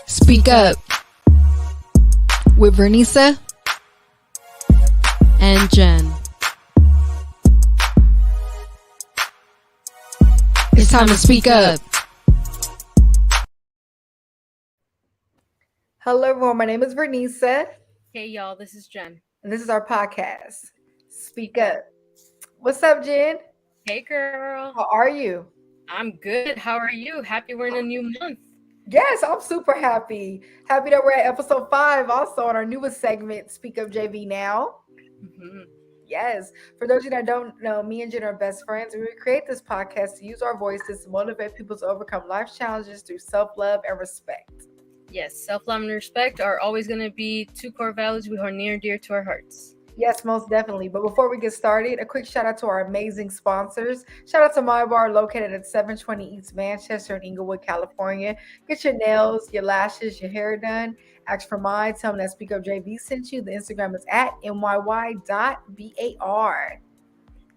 Speak Up with Vernisa and Jen. It's time to speak up. Hello, everyone. My name is Vernisa, Hey, y'all, this is Jen. and this is our podcast, Speak Up. What's up, Jen? Hey, girl. How are you? I'm good. How are you? Happy we're in a new month. Yes, I'm super happy. Happy that we're at episode 5, also on our newest segment, SpeakUpJV Now. Mm-hmm. Yes, for those of you that don't know, me and Jen are best friends, and we create this podcast to use our voices to motivate people to overcome life's challenges through self-love and respect. Yes, self-love and respect are always going to be two core values we are near and dear to our hearts. Yes, most definitely. But before we get started, a quick shout out to our amazing sponsors. Shout out to My Bar, located at 720 East Manchester in Inglewood, California. Get your nails, your lashes, your hair done. Ask for mine. Tell them that SpeakUpJV sent you. The Instagram is at myy.bar.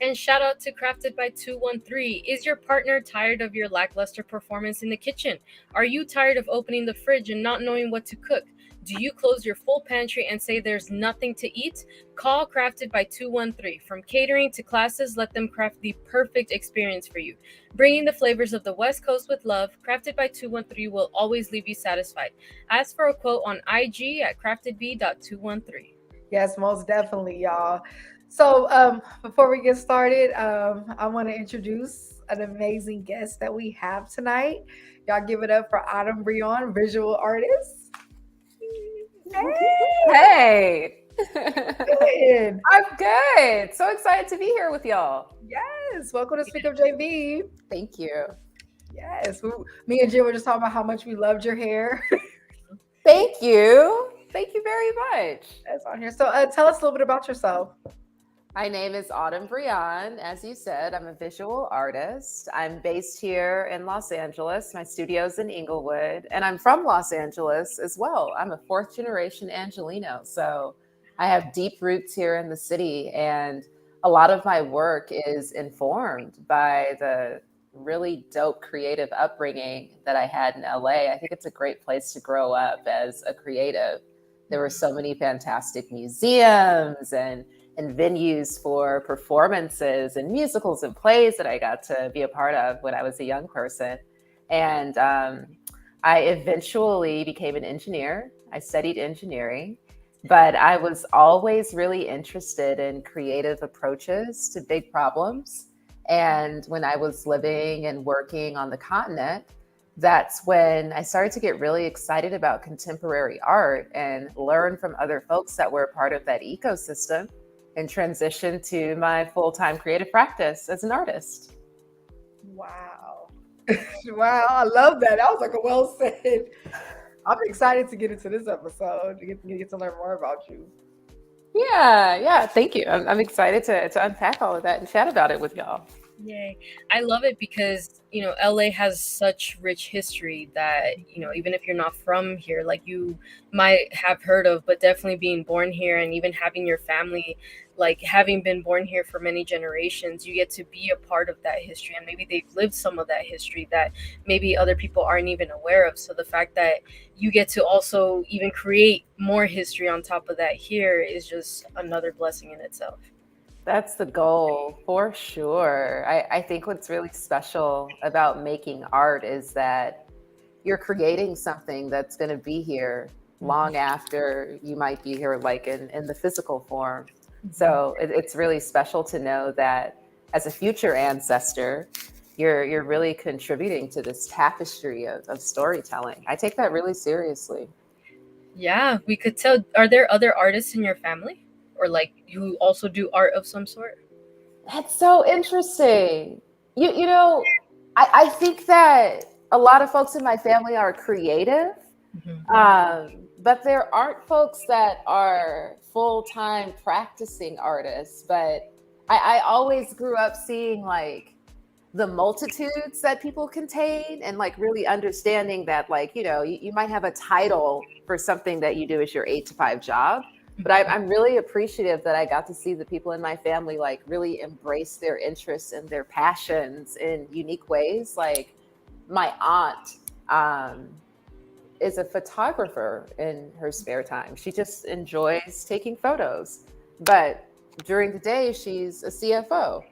And shout out to Crafted by 213. Is your partner tired of your lackluster performance in the kitchen? Are you tired of opening the fridge and not knowing what to cook? Do you close your full pantry and say there's nothing to eat? Call Crafted by 213. From catering to classes, let them craft the perfect experience for you. Bringing the flavors of the West Coast with love, Crafted by 213 will always leave you satisfied. Ask for a quote on IG at craftedb.213. Yes, most definitely, y'all. So before we get started, I want to introduce an amazing guest that we have tonight. Y'all give it up for Autumn Breon, visual artist. Hey. Good. I'm good. So excited to be here with y'all. Yes, welcome to Speak Up JV. Thank you. Yes, me and Jim were just talking about how much we loved your hair. Thank you. Thank you very much. That's on here. So tell us a little bit about yourself. My name is Autumn Breon. As you said, I'm a visual artist. I'm based here in Los Angeles. My studio's in Inglewood, and I'm from Los Angeles as well. I'm a fourth generation Angelino, so I have deep roots here in the city, and a lot of my work is informed by the really dope creative upbringing that I had in LA. I think it's a great place to grow up as a creative. There were so many fantastic museums and venues for performances and musicals and plays that I got to be a part of when I was a young person. And I eventually became an engineer. I studied engineering, but I was always really interested in creative approaches to big problems. And when I was living and working on the continent, that's when I started to get really excited about contemporary art and learn from other folks that were a part of that ecosystem, and transition to my full-time creative practice as an artist. Wow. Wow, I love that. That was like a well said. I'm excited to get into this episode, to get to learn more about you. Yeah, thank you. I'm excited to unpack all of that and chat about it with y'all. Yay. I love it because, LA has such rich history that, even if you're not from here, like you might have heard of, but definitely being born here and even having your family, like having been born here for many generations, you get to be a part of that history. And maybe they've lived some of that history that maybe other people aren't even aware of. So the fact that you get to also even create more history on top of that here is just another blessing in itself. That's the goal for sure. I think what's really special about making art is that you're creating something that's going to be here long after you might be here, like in the physical form. So it's really special to know that as a future ancestor, you're really contributing to this tapestry of storytelling. I take that really seriously. Yeah, we could tell. Are there other artists in your family? Or like you also do art of some sort? That's so interesting. I think that a lot of folks in my family are creative, but there aren't folks that are full-time practicing artists. But I always grew up seeing like the multitudes that people contain and like really understanding that like, you might have a title for something that you do as your 8-to-5 job. But I'm really appreciative that I got to see the people in my family like really embrace their interests and their passions in unique ways. Like my aunt is a photographer in her spare time. She just enjoys taking photos. But during the day, she's a CFO.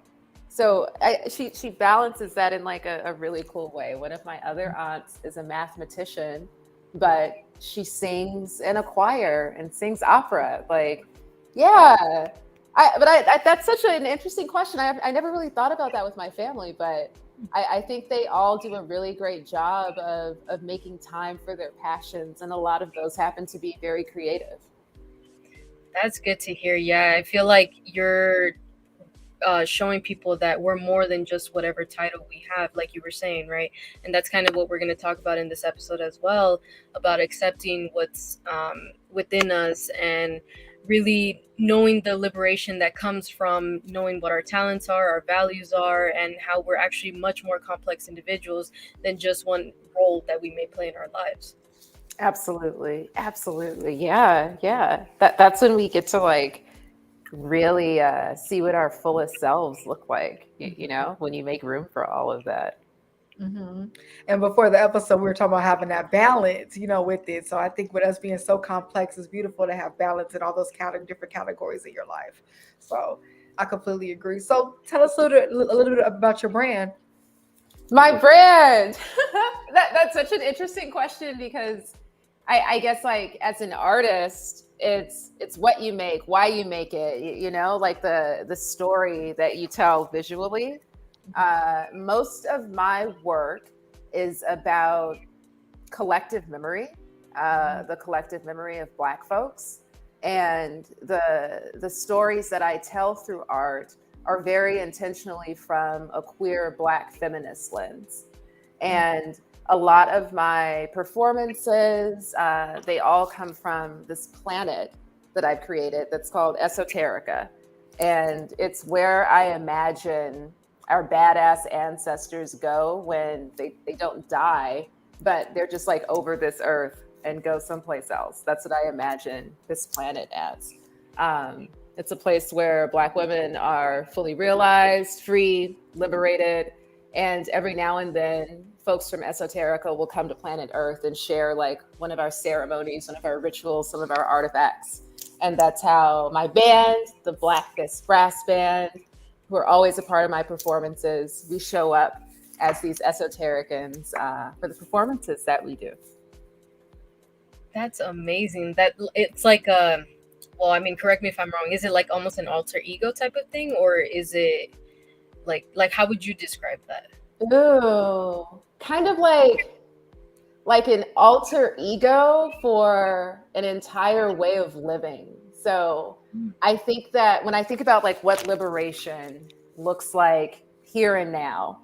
So she balances that in like a really cool way. One of my other aunts is a mathematician, but she sings in a choir and sings opera. Like, yeah. That's such an interesting question. I never really thought about that with my family, but I think they all do a really great job of making time for their passions. And a lot of those happen to be very creative. That's good to hear. Yeah, I feel like you're showing people that we're more than just whatever title we have, like you were saying, right? And that's kind of what we're going to talk about in this episode as well, about accepting what's within us and really knowing the liberation that comes from knowing what our talents are, our values are, and how we're actually much more complex individuals than just one role that we may play in our lives. Absolutely. Yeah. That's when we get to like really see what our fullest selves look like, you know, when you make room for all of that. Mm-hmm. And before the episode, we were talking about having that balance, with it. So I think with us being so complex, it's beautiful to have balance in all those different categories in your life. So I completely agree. So tell us a little bit about your brand. My brand. That's such an interesting question because I guess like as an artist, it's what you make, why you make it, like the story that you tell visually. Most of my work is about collective memory, the collective memory of Black folks, and the stories that I tell through art are very intentionally from a queer Black feminist lens. And a lot of my performances, they all come from this planet that I've created that's called Esoterica. And it's where I imagine our badass ancestors go when they don't die, but they're just like over this earth and go someplace else. That's what I imagine this planet as. It's a place where Black women are fully realized, free, liberated, and every now and then folks from Esoterica will come to planet Earth and share like one of our ceremonies, one of our rituals, some of our artifacts. And that's how my band, the Black Fist Brass Band, who are always a part of my performances, we show up as these esotericans for the performances that we do. That's amazing. That it's like a, well, I mean, correct me if I'm wrong. Is it like almost an alter ego type of thing, or is it like how would you describe that? Ooh, kind of like an alter ego for an entire way of living. So I think that when I think about like what liberation looks like here and now,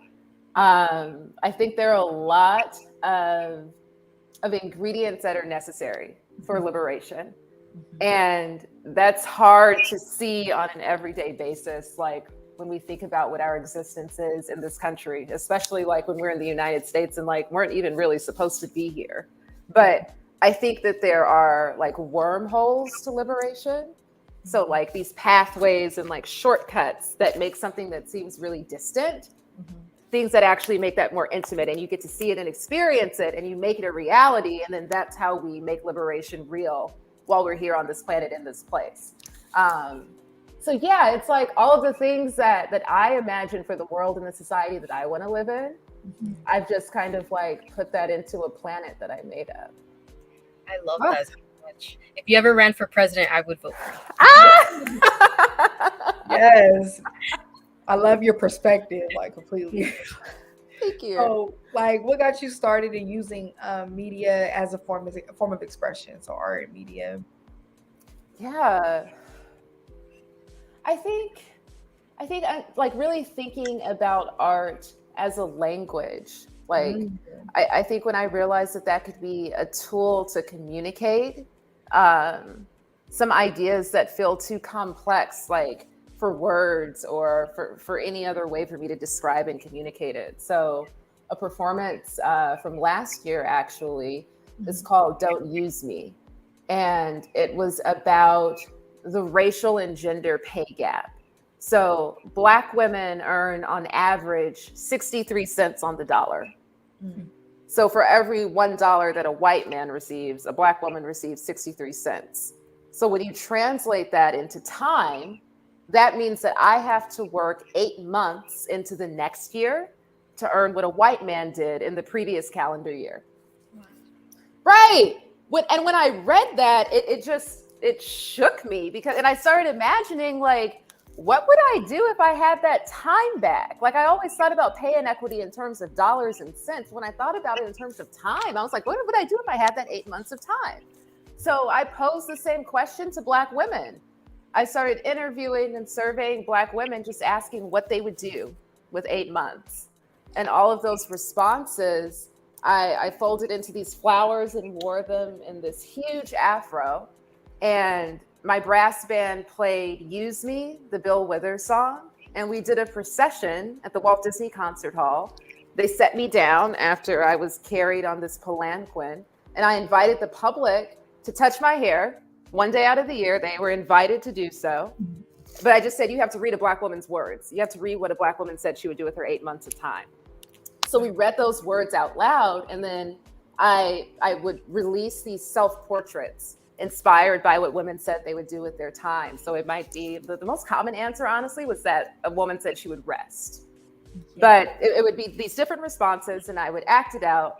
I think there are a lot of ingredients that are necessary for liberation. And that's hard to see on an everyday basis, like when we think about what our existence is in this country, especially like when we're in the United States and like weren't even really supposed to be here. But I think that there are like wormholes to liberation. So like these pathways and like shortcuts that make something that seems really distant, things that actually make that more intimate, and you get to see it and experience it and you make it a reality. And then that's how we make liberation real while we're here on this planet in this place. So yeah, it's like all of the things that I imagine for the world and the society that I want to live in. I've just kind of like put that into a planet that I made up. I love that so much. If you ever ran for president, I would vote for you. Yes. I love your perspective, like completely. Thank you. So, like, what got you started in using media as a form of expression? So, art and media. Yeah, I think I'm like really thinking about art as a language. Like, I think when I realized that could be a tool to communicate some ideas that feel too complex, like for words or for any other way for me to describe and communicate it. So a performance from last year actually is called Don't Use Me. And it was about the racial and gender pay gap. So Black women earn on average 63 cents on the dollar. So for every $1 that a white man receives, a Black woman receives 63 cents. So when you translate that into time, that means that I have to work 8 months into the next year to earn what a white man did in the previous calendar year. Right. And when I read that, it shook me and I started imagining, like, what would I do if I had that time back? Like, I always thought about pay inequity in terms of dollars and cents. When I thought about it in terms of time, I was like, what would I do if I had that 8 months of time? So I posed the same question to Black women. I started interviewing and surveying Black women, just asking what they would do with 8 months. And all of those responses, I folded into these flowers and wore them in this huge afro. And my brass band played Use Me, the Bill Withers song. And we did a procession at the Walt Disney Concert Hall. They set me down after I was carried on this palanquin. And I invited the public to touch my hair. One day out of the year, they were invited to do so. But I just said, you have to read a Black woman's words. You have to read what a Black woman said she would do with her 8 months of time. So we read those words out loud. And then I would release these self-portraits inspired by what women said they would do with their time. So it might be, the most common answer, honestly, was that a woman said she would rest. But it would be these different responses, and I would act it out,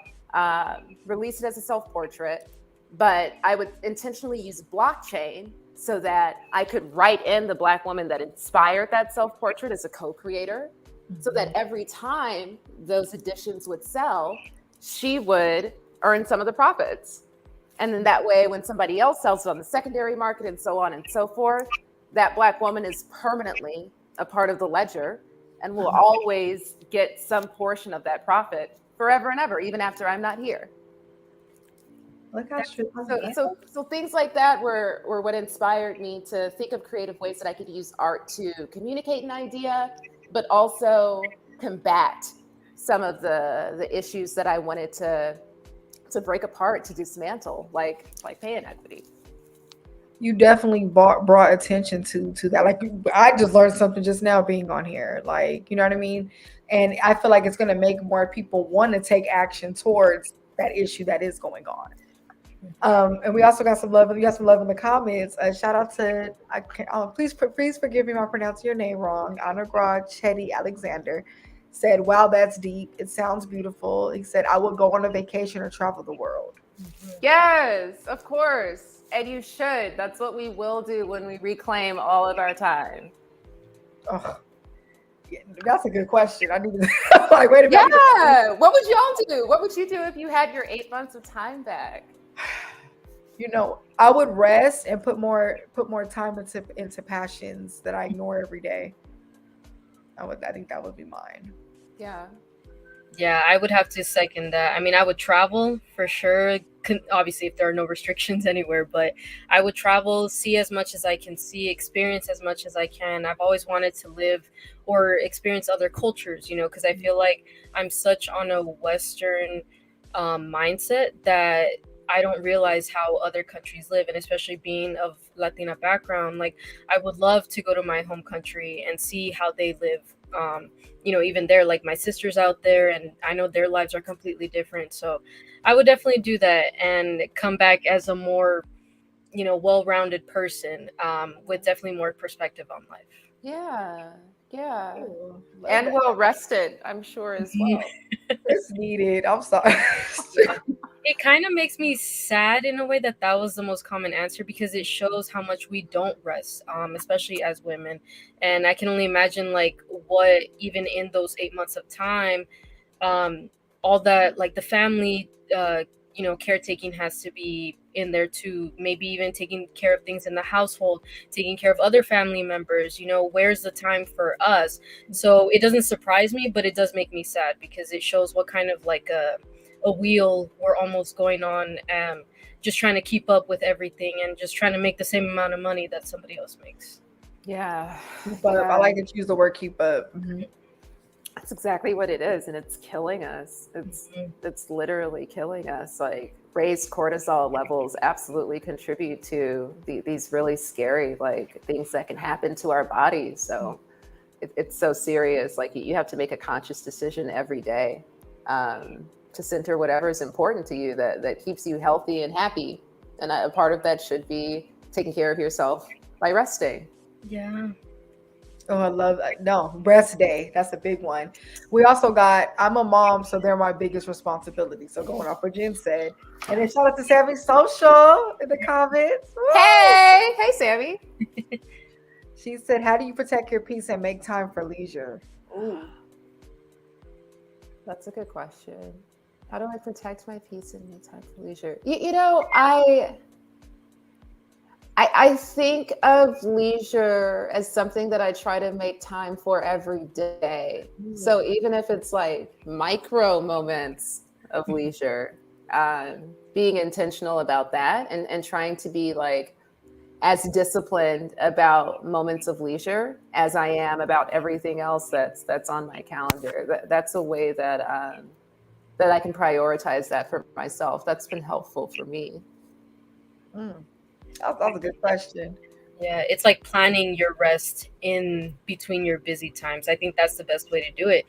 release it as a self-portrait. But I would intentionally use blockchain so that I could write in the Black woman that inspired that self-portrait as a co-creator, so that every time those editions would sell, she would earn some of the profits. And then that way, when somebody else sells it on the secondary market and so on and so forth, that Black woman is permanently a part of the ledger and will always get some portion of that profit forever and ever, even after I'm not here. Look how So things like that were what inspired me to think of creative ways that I could use art to communicate an idea, but also combat some of the issues that I wanted to break apart, to dismantle, like pay inequity. You definitely brought attention to that. Like, I just learned something just now being on here. Like, you know what I mean? And I feel like it's going to make more people want to take action towards that issue that is going on. And we also got some love. We got some love in the comments. Shout out to please forgive me if I pronounce your name wrong. Anagrad Chetty Alexander said, "Wow, that's deep. It sounds beautiful." He said, "I would go on a vacation or travel the world." Yes, of course, and you should. That's what we will do when we reclaim all of our time. Oh, yeah, that's a good question. I need to like, wait a minute. Yeah, what would y'all do? What would you do if you had your 8 months of time back? You know, I would rest and put more time into passions that I ignore every day. I think that would be mine. Yeah, I would have to second that. I mean, I would travel for sure. Obviously, if there are no restrictions anywhere, but I would travel, see as much as I can see, experience as much as I can. I've always wanted to live or experience other cultures, you know, because I feel like I'm such on a Western mindset that I don't realize how other countries live, and especially being of Latina background, like I would love to go to my home country and see how they live. You know, even there, like my sister's out there, and I know their lives are completely different. So I would definitely do that and come back as a more, you know, well-rounded person with definitely more perspective on life. Yeah. Ooh, And well rested, I'm sure, as well. It's needed. I'm sorry. It kind of makes me sad in a way that was the most common answer, because it shows how much we don't rest, especially as women. And I can only imagine like what, even in those 8 months of time, all that, like the family, you know, caretaking has to be in there too. Maybe even taking care of things in the household, taking care of other family members, you know, where's the time for us? So it doesn't surprise me, but it does make me sad, because it shows what kind of like a wheel we're almost going on, just trying to keep up with everything and just trying to make the same amount of money that somebody else makes. Yeah. But I like to use the word keep up. Mm-hmm. That's exactly what it is, and it's killing us. It's literally killing us. Like, raised cortisol levels absolutely contribute to these really scary like things that can happen to our bodies. So it's so serious. Like, you have to make a conscious decision every day. to center whatever is important to you that keeps you healthy and happy. And a part of that should be taking care of yourself by resting. Yeah. Oh, I love that. No, rest day. That's a big one. We also got, I'm a mom, so they're my biggest responsibility. So going off what Jen said. And then shout out to Sammy Social in the comments. Woo! Hey, Sammy. She said, how do you protect your peace and make time for leisure? Ooh. That's a good question. How do I protect my peace and make time for leisure? You know, I think of leisure as something that I try to make time for every day. So even if it's like micro moments of leisure, being intentional about that and trying to be like as disciplined about moments of leisure as I am about everything else that's on my calendar. That's a way that I can prioritize that for myself. That's been helpful for me. That was a good question. Yeah, it's like planning your rest in between your busy times. I think that's the best way to do it,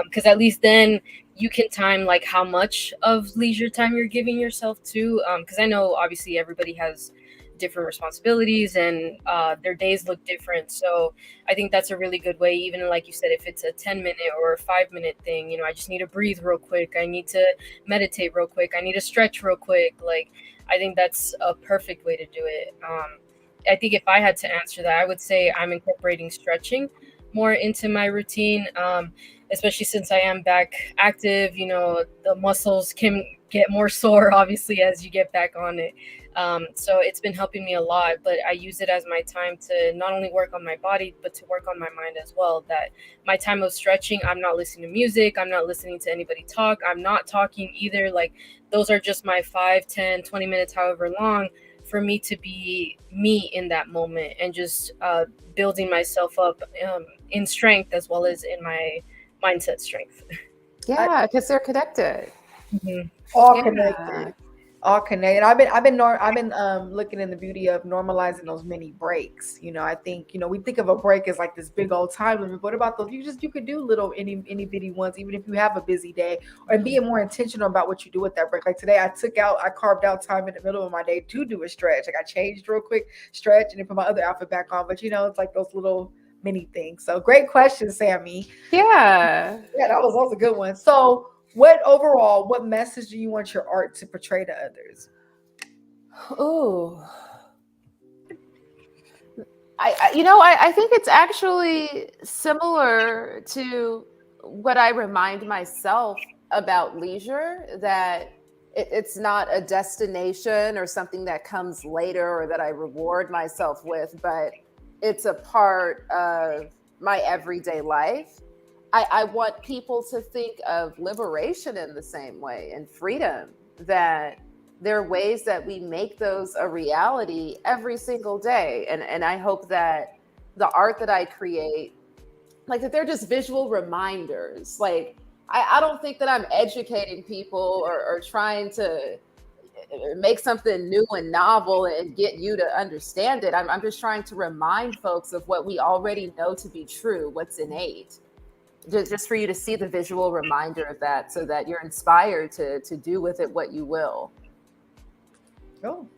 because at least then you can time like how much of leisure time you're giving yourself to. Because I know obviously everybody has different responsibilities and their days look different. So I think that's a really good way. Even like you said, if it's a 10-minute or a 5-minute thing, I just need to breathe real quick. I need to meditate real quick. I need to stretch real quick. Like, I think that's a perfect way to do it. I think if I had to answer that, I would say I'm incorporating stretching more into my routine, especially since I am back active. The muscles can get more sore, obviously, as you get back on it. So it's been helping me a lot, but I use it as my time to not only work on my body, but to work on my mind as well. That my time of stretching, I'm not listening to music. I'm not listening to anybody talk. I'm not talking either. Like, those are just my 5, 10, 20 minutes, however long, for me to be me in that moment and just building myself up in strength as well as in my mindset strength. Yeah, because they're connected. Mm-hmm. All connected. All connected. I've been looking in the beauty of normalizing those mini breaks. I think we think of a break as like this big old time limit. What about those? You could do little itty bitty ones, even if you have a busy day, and being more intentional about what you do with that break. Like today, I carved out time in the middle of my day to do a stretch. Like I changed real quick, stretch, and then put my other outfit back on. But it's like those little mini things. So great question, Sammy. Yeah, that was a good one. So, what message do you want your art to portray to others? Ooh. I think it's actually similar to what I remind myself about leisure, that it's not a destination or something that comes later or that I reward myself with, but it's a part of my everyday life. I want people to think of liberation in the same way, and freedom, that there are ways that we make those a reality every single day. And I hope that the art that I create, like that they're just visual reminders. Like, I don't think that I'm educating people or trying to make something new and novel and get you to understand it. I'm just trying to remind folks of what we already know to be true, what's innate. Just for you to see the visual reminder of that, so that you're inspired to do with it what you will. Oh,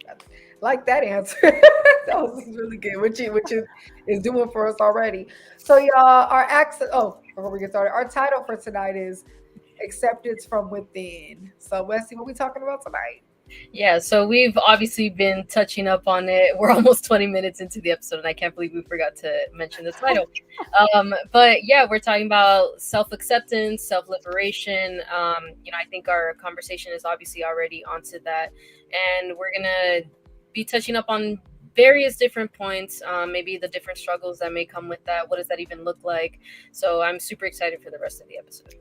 I like that answer. That was really good. Which is doing for us already. So y'all, before we get started, our title for tonight is Acceptance from Within. So Wesley, what are we talking about tonight? Yeah, so we've obviously been touching up on it. We're almost 20 minutes into the episode, and I can't believe we forgot to mention the title. But yeah, we're talking about self-acceptance, self-liberation. I think our conversation is obviously already onto that, and we're gonna be touching up on various different points, maybe the different struggles that may come with that. What does that even look like? So I'm super excited for the rest of the episode.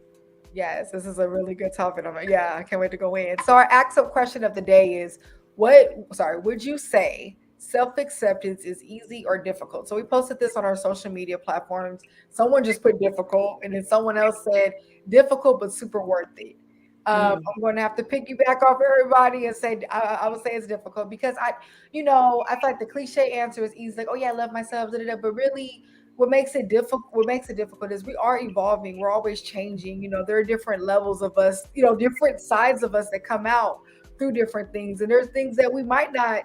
Yes, this is a really good topic. I can't wait to go in. So our ask-up question of the day is, would you say self-acceptance is easy or difficult? So we posted this on our social media platforms. Someone just put difficult, and then someone else said difficult but super worth it. I'm going to have to piggyback off everybody and say I would say it's difficult, because I feel like the cliche answer is easy, like, oh yeah, I love myself, but really, what makes it difficult is we are evolving. We're always changing. There are different levels of us, different sides of us that come out through different things. And there's things that we might not,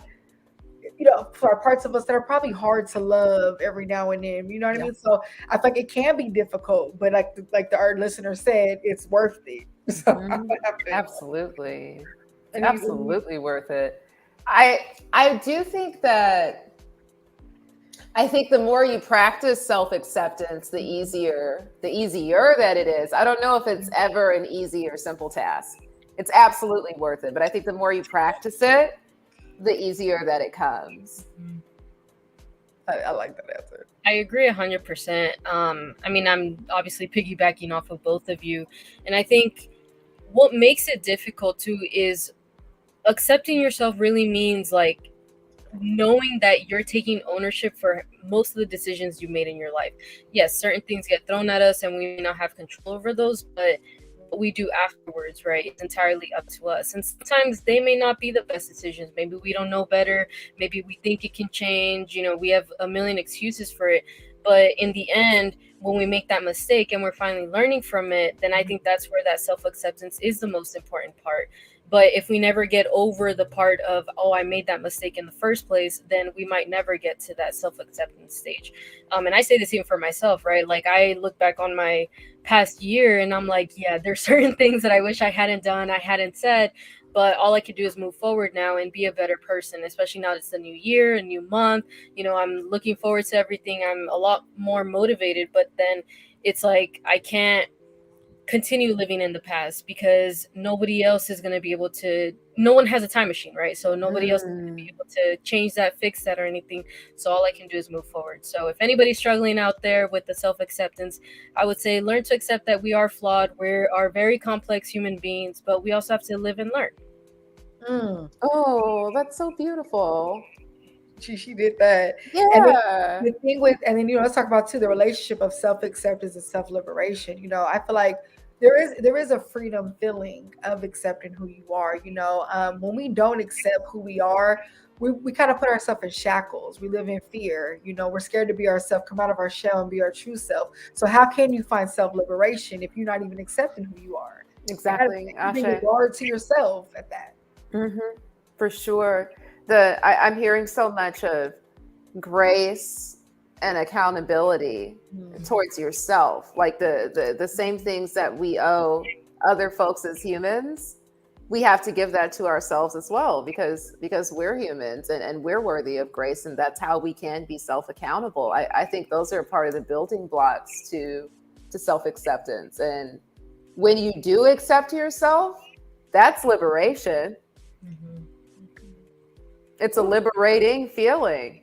for parts of us that are probably hard to love every now and then. You know what I mean? So I feel like it can be difficult, but our listener said, it's worth it. So Absolutely. And Absolutely worth it. I do think that the more you practice self-acceptance, the easier that it is. I don't know if it's ever an easy or simple task. It's absolutely worth it. But I think the more you practice it, the easier that it comes. I like that answer. I agree 100%. I mean, I'm obviously piggybacking off of both of you. And I think what makes it difficult too is accepting yourself really means like knowing that you're taking ownership for most of the decisions you made in your life. Yes, certain things get thrown at us and we may not have control over those, but what we do afterwards, right, it's entirely up to us. And sometimes they may not be the best decisions. Maybe we don't know better. Maybe we think it can change. We have a million excuses for it. But in the end, when we make that mistake and we're finally learning from it, then I think that's where that self-acceptance is the most important part. But if we never get over the part of, oh, I made that mistake in the first place, then we might never get to that self-acceptance stage. And I say this even for myself, right? Like I look back on my past year and I'm like, yeah, there's certain things that I wish I hadn't done, I hadn't said, but all I could do is move forward now and be a better person, especially now it's the new year, a new month. I'm looking forward to everything. I'm a lot more motivated, but then it's like I can't continue living in the past because nobody else is going to be able to, no one has a time machine, right? So nobody else is going to be able to change that, fix that or anything. So all I can do is move forward. So if anybody's struggling out there with the self-acceptance, I would say learn to accept that we are flawed. We are very complex human beings, but we also have to live and learn. Oh, that's so beautiful. She did that. Yeah. And the thing and then let's talk about too the relationship of self-acceptance and self-liberation. I feel like there is a freedom feeling of accepting who you are. When we don't accept who we are, we kind of put ourselves in shackles. We live in fear. We're scared to be ourselves, come out of our shell and be our true self. So how can you find self-liberation if you're not even accepting who you are? Exactly. Being regard to yourself at that. For sure. I'm hearing so much of grace and accountability towards yourself, like the same things that we owe other folks as humans, we have to give that to ourselves as well, because we're humans and we're worthy of grace, and that's how we can be self-accountable. I think those are part of the building blocks to self-acceptance. And when you do accept yourself, that's liberation. It's a liberating feeling.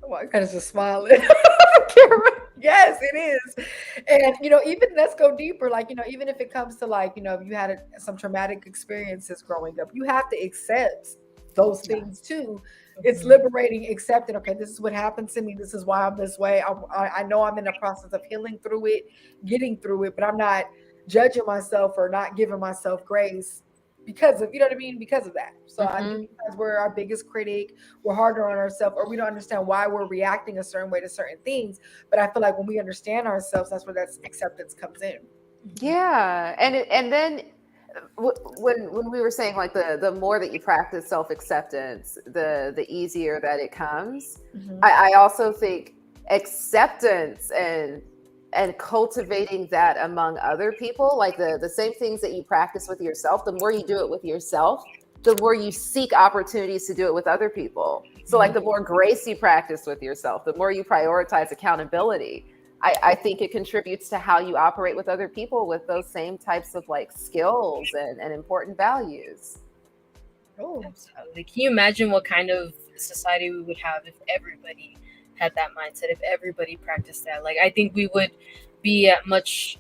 Oh, I kind of just smiling. Yes, it is. And, even let's go deeper. Like, even if it comes to like, if you had some traumatic experiences growing up, you have to accept those things too. It's liberating, accepting, okay, this is what happened to me. This is why I'm this way. I know I'm in the process of healing through it, getting through it, but I'm not judging myself or not giving myself grace because of, because of that. So I think because we're our biggest critic, we're harder on ourselves, or we don't understand why we're reacting a certain way to certain things. But I feel like when we understand ourselves, that's where that acceptance comes in. Yeah. And then when we were saying like the more that you practice self-acceptance, the easier that it comes. I also think acceptance and cultivating that among other people, like the same things that you practice with yourself, the more you do it with yourself, the more you seek opportunities to do it with other people. So like the more grace you practice with yourself, the more you prioritize accountability. I think it contributes to how you operate with other people with those same types of like skills and important values. Oh, absolutely. Can you imagine what kind of society we would have if everybody had that mindset, if everybody practiced that? Like, I think we would be a much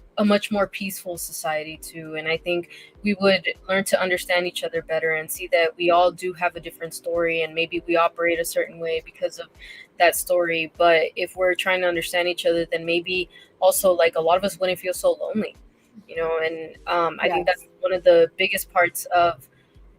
more peaceful society too. And I think we would learn to understand each other better and see that we all do have a different story, and maybe we operate a certain way because of that story. But if we're trying to understand each other, then maybe also like a lot of us wouldn't feel so lonely, and I think that's one of the biggest parts of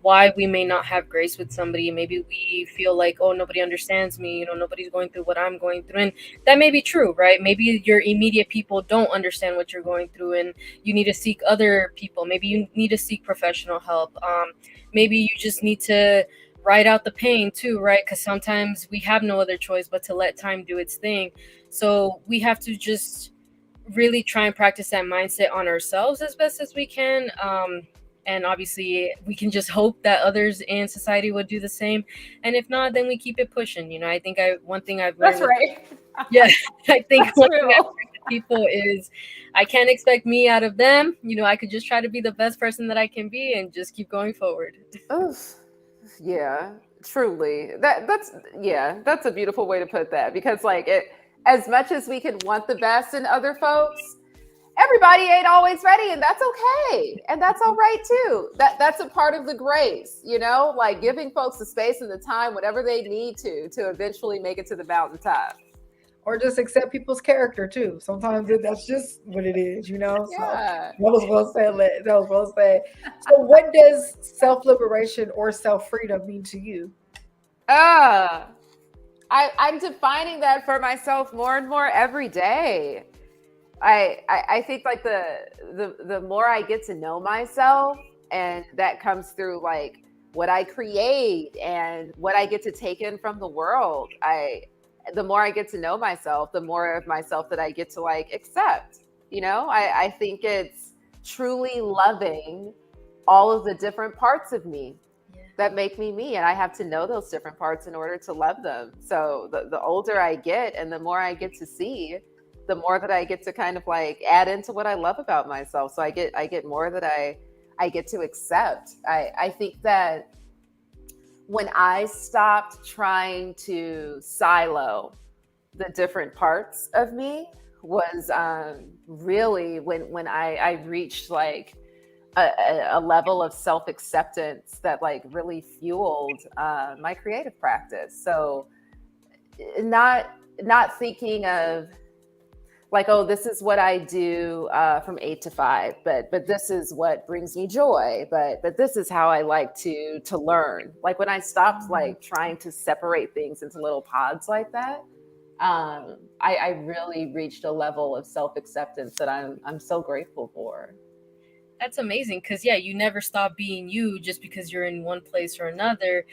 why we may not have grace with somebody. Maybe we feel like, oh, nobody understands me, nobody's going through what I'm going through. And that may be true, right? Maybe your immediate people don't understand what you're going through, and you need to seek other people. Maybe you need to seek professional help. Maybe you just need to ride out the pain too, right? Because sometimes we have no other choice but to let time do its thing. So we have to just really try and practice that mindset on ourselves as best as we can. And obviously we can just hope that others in society would do the same. And if not, then we keep it pushing. I think one thing I've learned. That's right. Yeah, I think That's one thing I've real. learned with people is I can't expect me out of them. I could just try to be the best person that I can be and just keep going forward. Oof. Yeah, truly. That's a beautiful way to put that, because like as much as we can want the best in other folks, everybody ain't always ready, and that's okay. And that's all right too. That's a part of the grace, like giving folks the space and the time, whatever they need to eventually make it to the mountaintop. Or just accept people's character too. Sometimes that's just what it is, Yeah. So that was well said. That was well said. So what does self-liberation or self-freedom mean to you? I'm defining that for myself more and more every day. I think like the more I get to know myself, and that comes through like what I create and what I get to take in from the world. The more I get to know myself, the more of myself that I get to like accept. I think it's truly loving all of the different parts of me that make me me, and I have to know those different parts in order to love them. So the older I get and the more I get to see, the more that I get to kind of like add into what I love about myself. So I get more that I get to accept. I think that when I stopped trying to silo the different parts of me was really when I reached like a level of self-acceptance that like really fueled my creative practice. So not thinking of like, oh, this is what I do from 8 to 5, but this is what brings me joy. But this is how I like to learn. Like when I stopped like trying to separate things into little pods like that, I really reached a level of self-acceptance that I'm so grateful for. That's amazing, because you never stop being you just because you're in one place or another.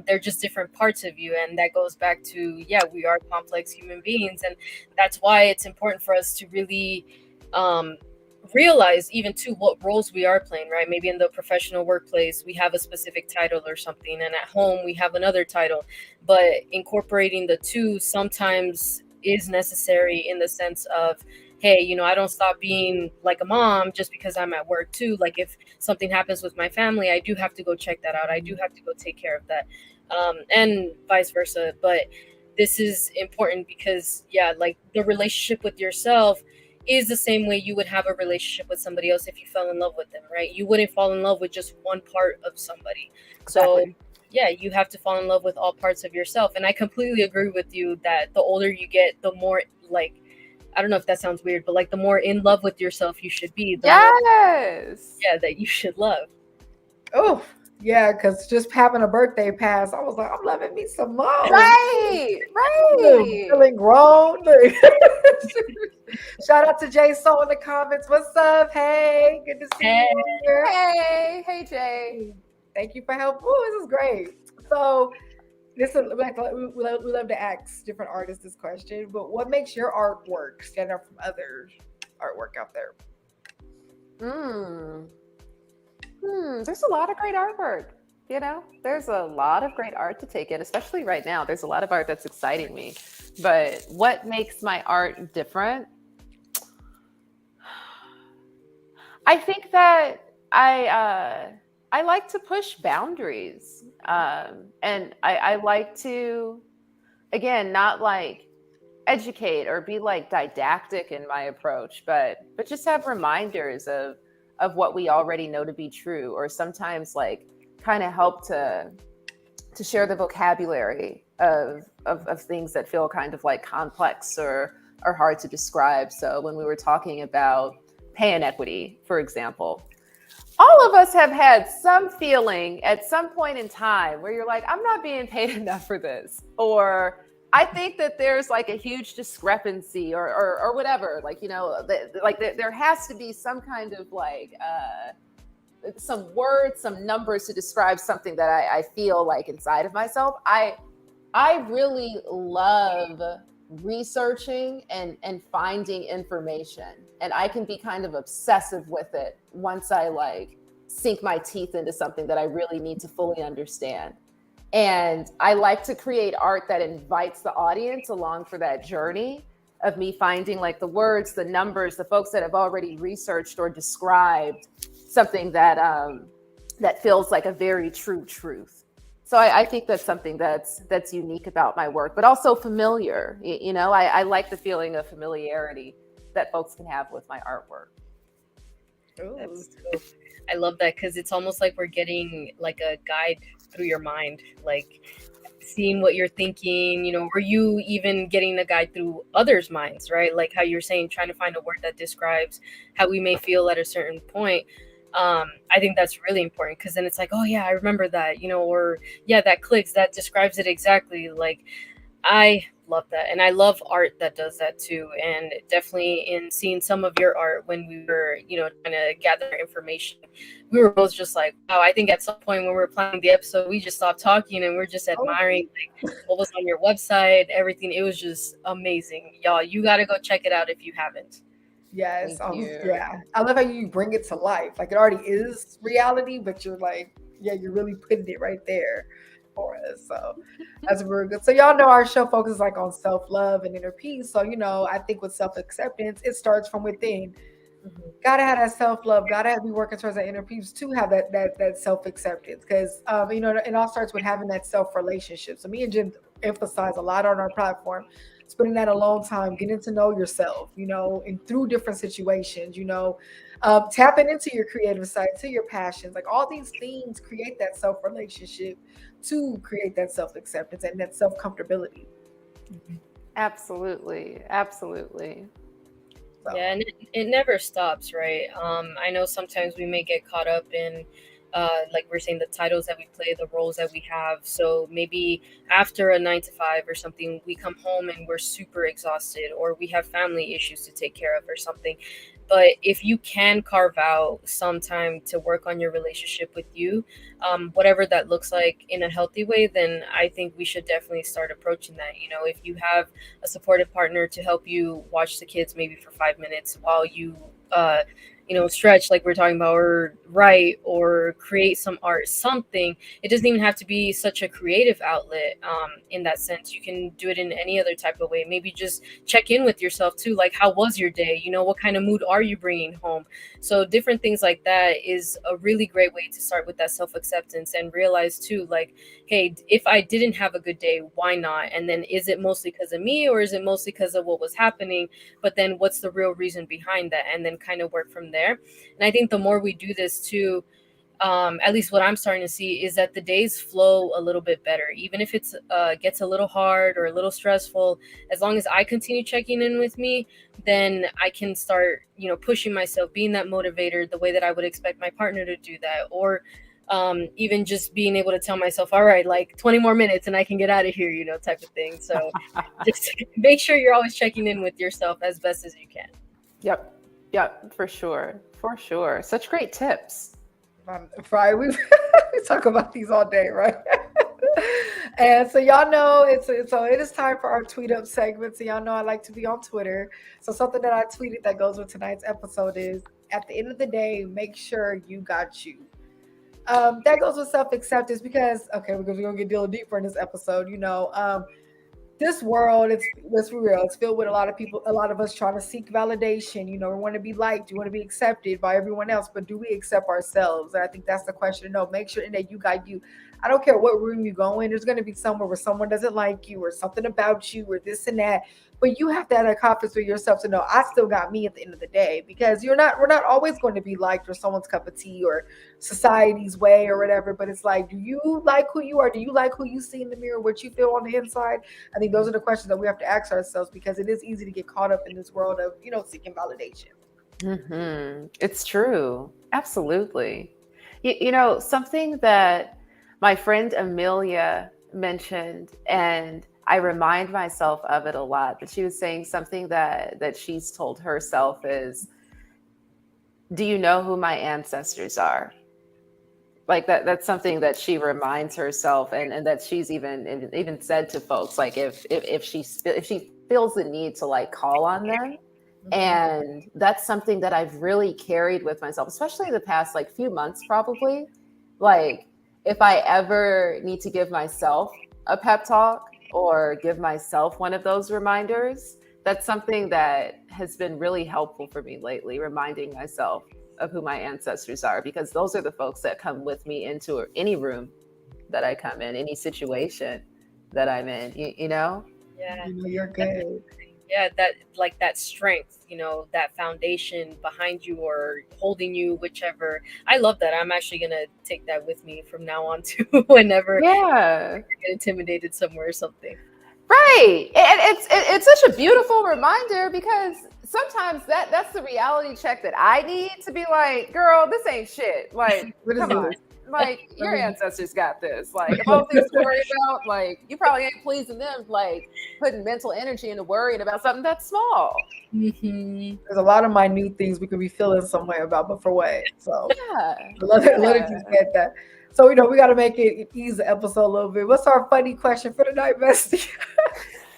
They're just different parts of you, and that goes back to we are complex human beings, and that's why it's important for us to really realize even too what roles we are playing, right? Maybe in the professional workplace we have a specific title or something, and at home we have another title, but incorporating the two sometimes is necessary in the sense of, hey, I don't stop being like a mom just because I'm at work too. Like if something happens with my family, I do have to go check that out. I do have to go take care of that, and vice versa. But this is important because, like the relationship with yourself is the same way you would have a relationship with somebody else if you fell in love with them, right? You wouldn't fall in love with just one part of somebody. Exactly. So you have to fall in love with all parts of yourself. And I completely agree with you that the older you get, the more like, I don't know if that sounds weird, but like the more in love with yourself you should be. The more, that you should love. Oh, yeah, because just having a birthday pass, I was like, I'm loving me some more. Right. Feeling grown. Shout out to Jay So in the comments. What's up? Hey, good to see you here. Hey, Jay. Thank you for help. Oh, this is great. So this is like we love to ask different artists this question, but what makes your artwork stand out from other artwork out there? There's a lot of great artwork. There's a lot of great art to take in, especially right now. There's a lot of art that's exciting me. But what makes my art different? I think that I like to push boundaries. And I like to, again, not like educate or be like didactic in my approach, but just have reminders of what we already know to be true, or sometimes like kind of help to share the vocabulary of things that feel kind of like complex or hard to describe. So when we were talking about pay inequity, for example, all of us have had some feeling at some point in time where you're like, I'm not being paid enough for this, or I think that there's like a huge discrepancy, or whatever. Like, there has to be some kind of like some words, some numbers to describe something that I feel like inside of myself. I really love researching and finding information, and I can be kind of obsessive with it once I like sink my teeth into something that I really need to fully understand. And I like to create art that invites the audience along for that journey of me finding like the words, the numbers, the folks that have already researched or described something that that feels like a very true truth. So I think that's something that's unique about my work, but also familiar. I like the feeling of familiarity that folks can have with my artwork. I love that, because it's almost like we're getting like a guide through your mind, like seeing what you're thinking, or you even getting a guide through others' minds, right? Like how you're saying, trying to find a word that describes how we may feel at a certain point. I think that's really important, because then it's like, oh yeah, I remember that, or yeah, that clicks, that describes it exactly. Like, I love that. And I love art that does that too. And definitely in seeing some of your art when we were, trying to gather information, we were both just like, wow, I think at some point when we were planning the episode, we just stopped talking and we're just admiring like what was on your website, everything. It was just amazing. Y'all, you got to go check it out if you haven't. Yes. Yeah. I love how you bring it to life. Like it already is reality, but you're like, yeah, you're really putting it right there for us. So that's very good. So y'all know our show focuses like on self-love and inner peace. So, I think with self-acceptance, it starts from within. Gotta have that self-love, gotta be working towards that inner peace to have that self-acceptance. Because it all starts with having that self-relationship. So me and Jim emphasize a lot on our platform, spending that alone time, getting to know yourself, and through different situations, tapping into your creative side, to your passions, like all these things create that self-relationship to create that self-acceptance and that self-comfortability. Absolutely. So. Yeah, and it never stops, right? I know sometimes we may get caught up in like we're saying, the titles that we play, the roles that we have. So maybe after a 9 to 5 or something, we come home and we're super exhausted, or we have family issues to take care of or something. But if you can carve out some time to work on your relationship with you, whatever that looks like in a healthy way, then I think we should definitely start approaching that. If you have a supportive partner to help you watch the kids maybe for 5 minutes while you stretch, like we're talking about, or write or create some art, something. It doesn't even have to be such a creative outlet in that sense. You can do it in any other type of way. Maybe just check in with yourself too, like how was your day, what kind of mood are you bringing home? So different things like that is a really great way to start with that self-acceptance, and realize too, like, hey, if I didn't have a good day, why not? And then is it mostly because of me, or is it mostly because of what was happening? But then what's the real reason behind that? And then kind of work from there. And I think the more we do this too, at least what I'm starting to see is that the days flow a little bit better, even if it's gets a little hard or a little stressful. As long as I continue checking in with me, then I can start, pushing myself, being that motivator the way that I would expect my partner to do that, or even just being able to tell myself, all right, like 20 more minutes and I can get out of here, type of thing. So just make sure you're always checking in with yourself as best as you can. Yep, for sure. Such great tips. Right, we talk about these all day, right? And so y'all know it is time for our tweet up segment. So y'all know I like to be on Twitter. So something that I tweeted that goes with tonight's episode is, at the end of the day, make sure you got you. That goes with self-acceptance, because we're gonna get a little deeper in this episode. This world, let's be real, it's filled with a lot of us trying to seek validation. We want to be liked, we want to be accepted by everyone else, but do we accept ourselves? And I think that's the question. No, make sure that you got you. I don't care what room you go in, there's going to be somewhere where someone doesn't like you, or something about you, or this and that. But you have to have that confidence with yourself to know, I still got me at the end of the day, because we're not always going to be liked, or someone's cup of tea, or society's way, or whatever. But it's like, do you like who you are? Do you like who you see in the mirror, what you feel on the inside? I think those are the questions that we have to ask ourselves, because it is easy to get caught up in this world of, seeking validation. It's true. Absolutely. You know, something that my friend Amelia mentioned, and I remind myself of it a lot, but she was saying something that she's told herself is, do you know who my ancestors are? Like that's something that she reminds herself, and that she's even said to folks, like if she feels the need to like call on them. And that's something that I've really carried with myself, especially the past like few months, probably. Like if I ever need to give myself a pep talk or give myself one of those reminders, that's something that has been really helpful for me lately, reminding myself of who my ancestors are, because those are the folks that come with me into any room that I come in, any situation that I'm in, you know? Yeah. You know, you're good. Yeah, that like that strength, that foundation behind you or holding you, whichever. I love that. I'm actually gonna take that with me from now on too, whenever Yeah. I get intimidated somewhere or something. Right. And it's such a beautiful reminder, because sometimes that's the reality check that I need to be like, girl, this ain't shit. Like, What is come on. this? Like, your ancestors got this. Like, if all things to worry about, like, you probably ain't pleasing them, like, putting mental energy into worrying about something that's small. Mm-hmm. There's a lot of minute things we could be feeling some way about, but for what? So Yeah. let it just get that. So we got to make it ease the episode a little bit. What's our funny question for the night, Bestie?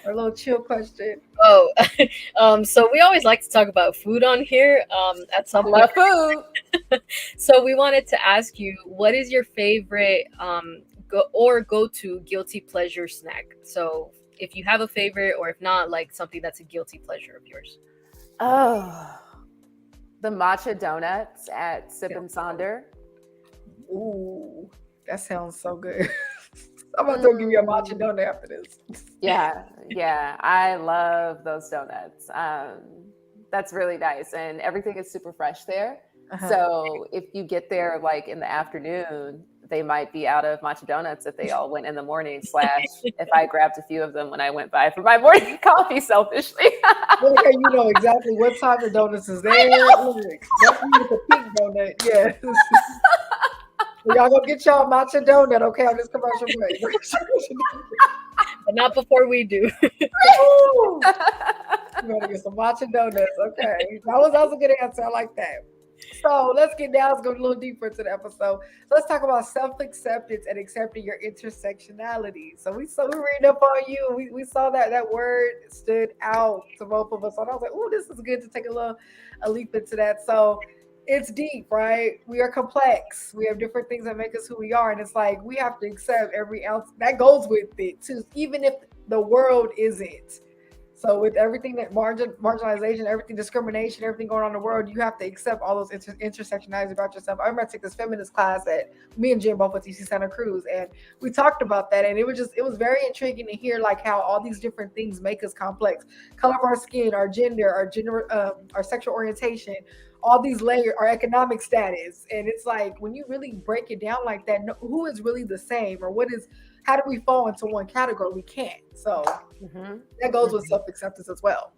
Our little chill question. Oh, so we always like to talk about food on here. At some point, Love food. so we wanted to ask you, what is your favorite go to guilty pleasure snack? So if you have a favorite, or if not, like something that's a guilty pleasure of yours. Oh, the matcha donuts at Sip and Sonder. Ooh, that sounds so good. I'm about to give you a matcha donut after this. Yeah, I love those donuts. That's really nice, and everything is super fresh there. So if you get there like in the afternoon, they might be out of matcha donuts if they all went in the morning. / if I grabbed a few of them when I went by for my morning coffee, selfishly. Okay, you know exactly what type of donuts is there. That's the pink donut. Yeah. Y'all go get y'all matcha donut, okay, on this commercial break. But not before we do. You gotta get some matcha donuts, okay. That was a good answer. I like that. So let's get down. Let's go a little deeper into the episode. So let's talk about self-acceptance and accepting your intersectionality. So we reading up on you. We saw that word stood out to both of us. And I was like, oh, this is good to take a leap into that. So it's deep, right? We are complex. We have different things that make us who we are. And it's like we have to accept every ounce that goes with it too, even if the world isn't. So with everything that marginalization, everything, discrimination, everything going on in the world, you have to accept all those intersectionalities about yourself. I remember I took this feminist class that me and Jim both went to UC Santa Cruz, and we talked about that. And it was very intriguing to hear like how all these different things make us complex. Color of our skin, our gender, our sexual orientation, all these layers, our economic status. And it's like, when you really break it down like that, who is really the same, or how do we fall into one category? We can't. So that goes with self-acceptance as well.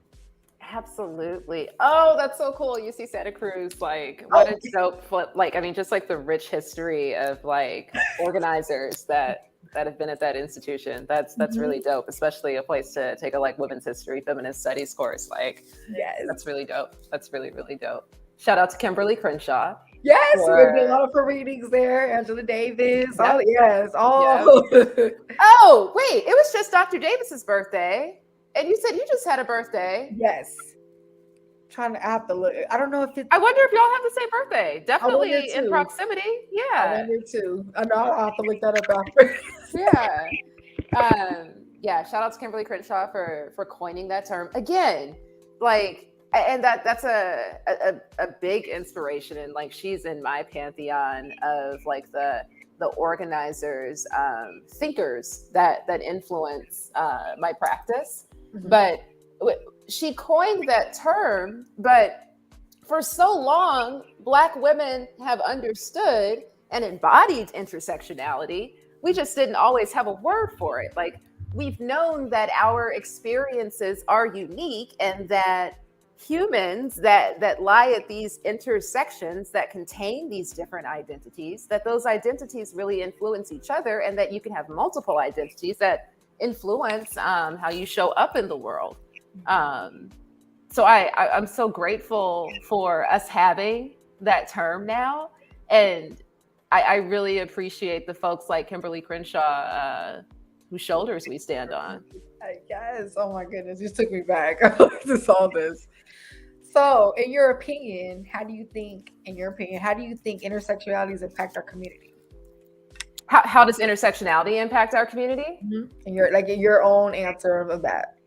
Absolutely. Oh, that's so cool. UC Santa Cruz, like what a dope flip. Like, I mean, just like the rich history of like organizers that have been at that institution. That's really dope, especially a place to take a like women's history, feminist studies course. Like, yes, that's really dope. That's really, really dope. Shout out to Kimberly Crenshaw. Yes, we did a lot of her readings there. Angela Davis. Yep. Oh, wait, it was just Dr. Davis's birthday. And you said you just had a birthday. Yes. I have to look. I don't know if I wonder if y'all have the same birthday. Definitely in proximity. Yeah. I wonder too. I know I'll have to look that up after. Yeah. Shout out to Kimberly Crenshaw for coining that term. Again, like, and that's a big inspiration, and like she's in my pantheon of like the organizers, thinkers that influence my practice. But she coined that term, but for so long, Black women have understood and embodied intersectionality. We just didn't always have a word for it. Like, we've known that our experiences are unique and that humans that lie at these intersections that contain these different identities, that those identities really influence each other, and that you can have multiple identities that influence how you show up in the world. So I'm so grateful for us having that term now. And I really appreciate the folks like Kimberly Crenshaw, whose shoulders we stand on. Yes. Oh my goodness. You took me back. to saw this. So, in your opinion, how do you think intersectionalities impact our community? How does intersectionality impact our community? And your own answer of that.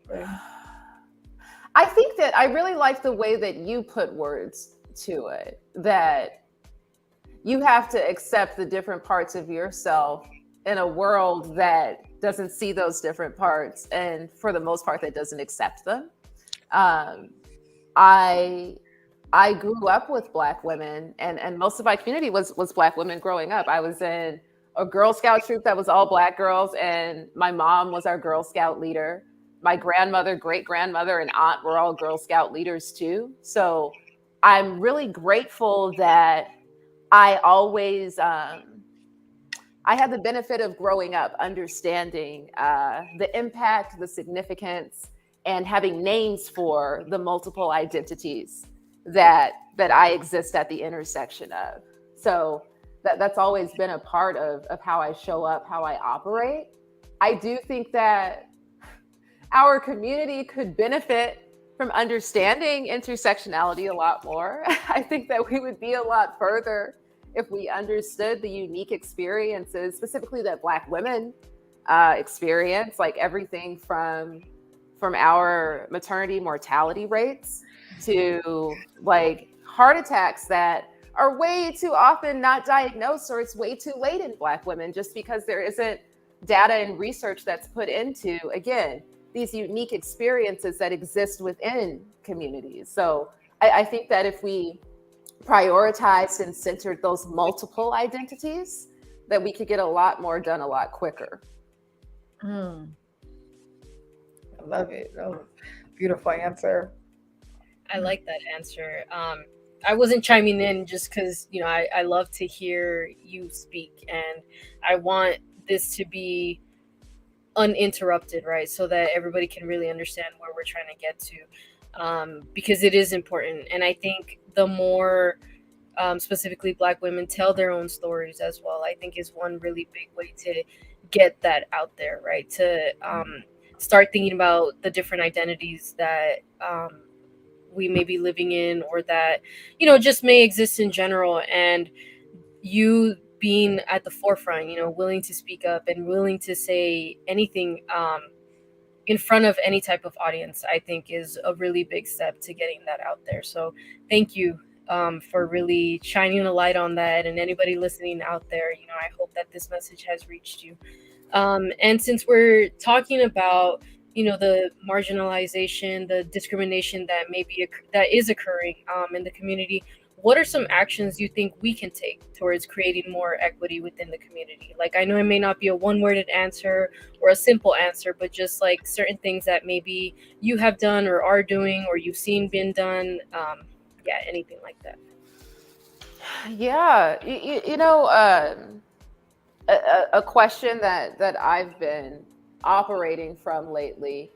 I think that I really like the way that you put words to it, that you have to accept the different parts of yourself in a world that doesn't see those different parts, and for the most part that doesn't accept them. I grew up with Black women, and most of my community was Black women growing up. I was in a Girl Scout troop that was all Black girls, and my mom was our Girl Scout leader. My grandmother, great grandmother, and aunt were all Girl Scout leaders too. So I'm really grateful that I always, I had the benefit of growing up understanding the impact, the significance, and having names for the multiple identities that I exist at the intersection of. So that's always been a part of how I show up, how I operate. I do think that our community could benefit from understanding intersectionality a lot more. I think that we would be a lot further if we understood the unique experiences, specifically that Black women experience, like everything from our maternity mortality rates to like heart attacks that are way too often not diagnosed, or it's way too late in Black women just because there isn't data and research that's put into, again, these unique experiences that exist within communities. So I think that if we prioritized and centered those multiple identities, that we could get a lot more done a lot quicker. I love it. Oh, beautiful answer. I like that answer. I wasn't chiming in just because, I love to hear you speak, and I want this to be uninterrupted, right? So that everybody can really understand where we're trying to get to, because it is important. And I think the more specifically Black women tell their own stories as well, I think is one really big way to get that out there, right? To start thinking about the different identities that we may be living in, or that, just may exist in general. And you being at the forefront, willing to speak up and willing to say anything in front of any type of audience, I think is a really big step to getting that out there. So thank you for really shining a light on that. And anybody listening out there, I hope that this message has reached you. And since we're talking about, the marginalization, the discrimination that that is occurring in the community, what are some actions you think we can take towards creating more equity within the community? Like, I know it may not be a one-worded answer or a simple answer, but just like certain things that maybe you have done or are doing, or you've seen been done. Anything like that. Yeah, a question that I've been operating from lately,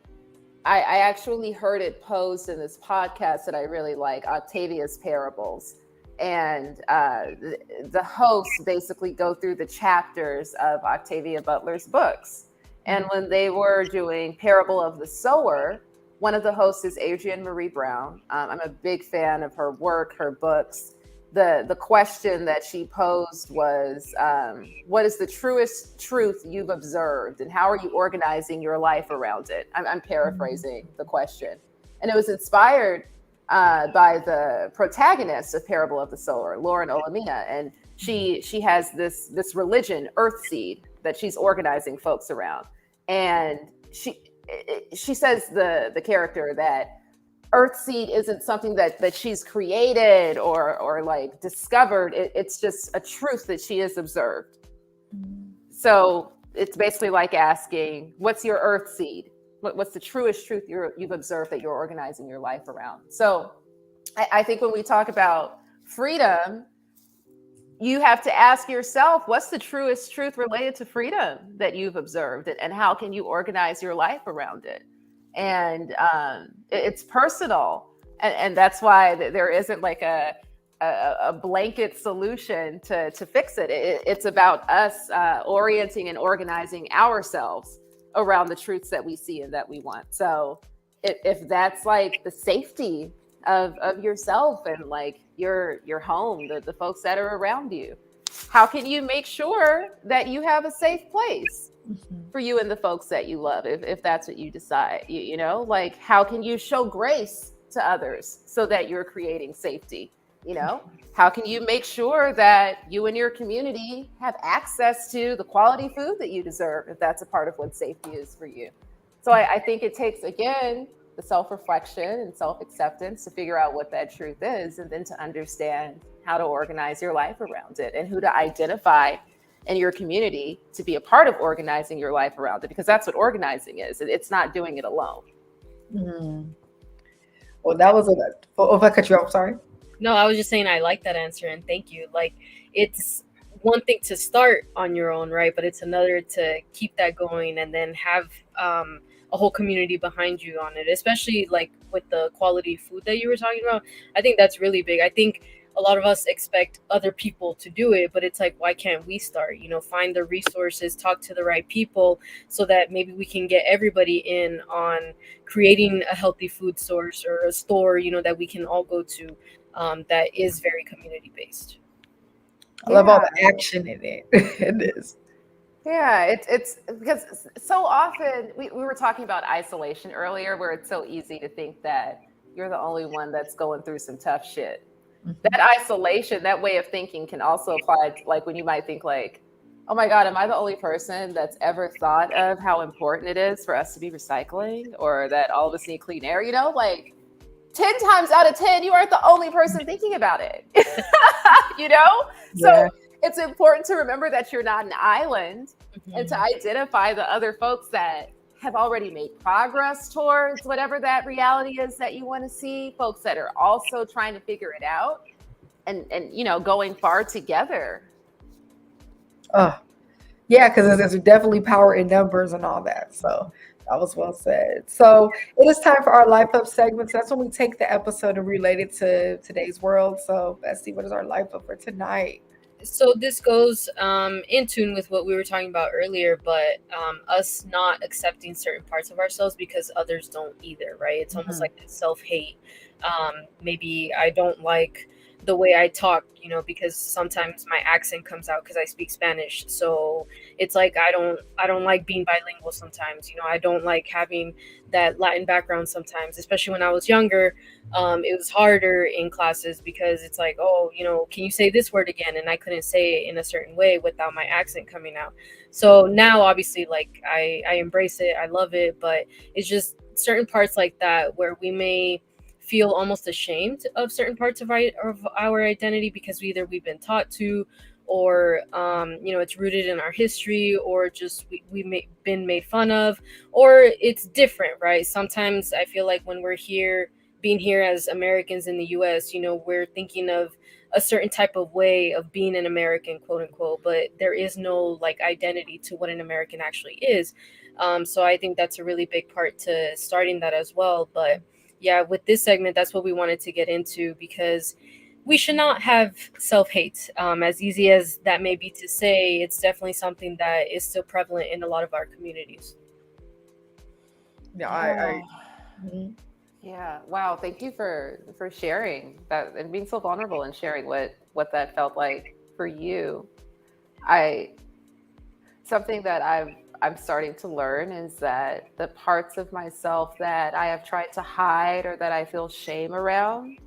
I actually heard it posed in this podcast that I really like, Octavia's Parables. And the hosts basically go through the chapters of Octavia Butler's books. And when they were doing Parable of the Sower, one of the hosts is Adrienne Maree Brown. I'm a big fan of her work, her books. The question that she posed was, what is the truest truth you've observed, and how are you organizing your life around it? I'm paraphrasing the question. And it was inspired by the protagonist of Parable of the Sower, Lauren Olamina. And she has this religion, Earthseed, that she's organizing folks around. And she says, the character, that Earthseed isn't something that she's created or like discovered. It's just a truth that she has observed. So it's basically like asking, what's your Earthseed? what's the truest truth you've observed that you're organizing your life around. So I think when we talk about freedom, you have to ask yourself, what's the truest truth related to freedom that you've observed, and how can you organize your life around it? And it's personal, and that's why there isn't like a blanket solution to fix it. It's about us orienting and organizing ourselves around the truths that we see and that we want. So if that's like the safety of yourself and like your home, the folks that are around you, how can you make sure that you have a safe place for you and the folks that you love, if that's what you decide? You know, like, how can you show grace to others so that you're creating safety? You know, how can you make sure that you and your community have access to the quality food that you deserve, if that's a part of what safety is for you? So I think it takes, again, the self-reflection and self-acceptance to figure out what that truth is, and then to understand how to organize your life around it, and who to identify in your community to be a part of organizing your life around it, because that's what organizing is. It's not doing it alone. Mm. Well, that was if I cut you off, sorry. No, I was just saying I like that answer, and thank you. Like, it's one thing to start on your own, right? But it's another to keep that going and then have a whole community behind you on it, especially like with the quality food that you were talking about. I think that's really big. I think a lot of us expect other people to do it, but it's like, why can't we start? You know, find the resources, talk to the right people, so that maybe we can get everybody in on creating a healthy food source or a store, you know, that we can all go to, that is very community based. I love all the action in it. It is. Yeah, it's because so often we were talking about isolation earlier, where it's so easy to think that you're the only one that's going through some tough shit. That isolation, that way of thinking, can also apply to, like, when you might think like, oh my God, am I the only person that's ever thought of how important it is for us to be recycling, or that all of us need clean air? You know, like 10 times out of 10, you aren't the only person thinking about it. You know? So it's important to remember that you're not an island, and to identify the other folks that have already made progress towards whatever that reality is that you want to see, folks that are also trying to figure it out, and you know, going far together. Yeah, because there's definitely power in numbers and all that. So that was well said. So it is time for our Life Up segment. So that's when we take the episode and relate it to today's world. So let's see, what is our Life Up for tonight? So this goes in tune with what we were talking about earlier, but us not accepting certain parts of ourselves because others don't either, right? It's almost like self-hate. Maybe I don't like the way I talk, you know, because sometimes my accent comes out because I speak Spanish. So it's like I don't like being bilingual sometimes. You know, I don't like having that Latin background sometimes, especially when I was younger. It was harder in classes because it's like, oh, you know, can you say this word again? And I couldn't say it in a certain way without my accent coming out. So now, obviously, like I embrace it, I love it, but it's just certain parts like that where we may feel almost ashamed of certain parts of our identity because we've been taught to, or you know, it's rooted in our history, or just been made fun of, or it's different, right? Sometimes I feel like when we're being here as Americans in the US, you know, we're thinking of a certain type of way of being an American, quote unquote, but there is no like identity to what an American actually is. So I think that's a really big part to starting that as well. But yeah, with this segment, that's what we wanted to get into, because we should not have self-hate. As easy as that may be to say, it's definitely something that is still prevalent in a lot of our communities. Yeah, Yeah. Wow. Thank you for sharing that and being so vulnerable and sharing what that felt like for you. Something that I'm starting to learn is that the parts of myself that I have tried to hide or that I feel shame around,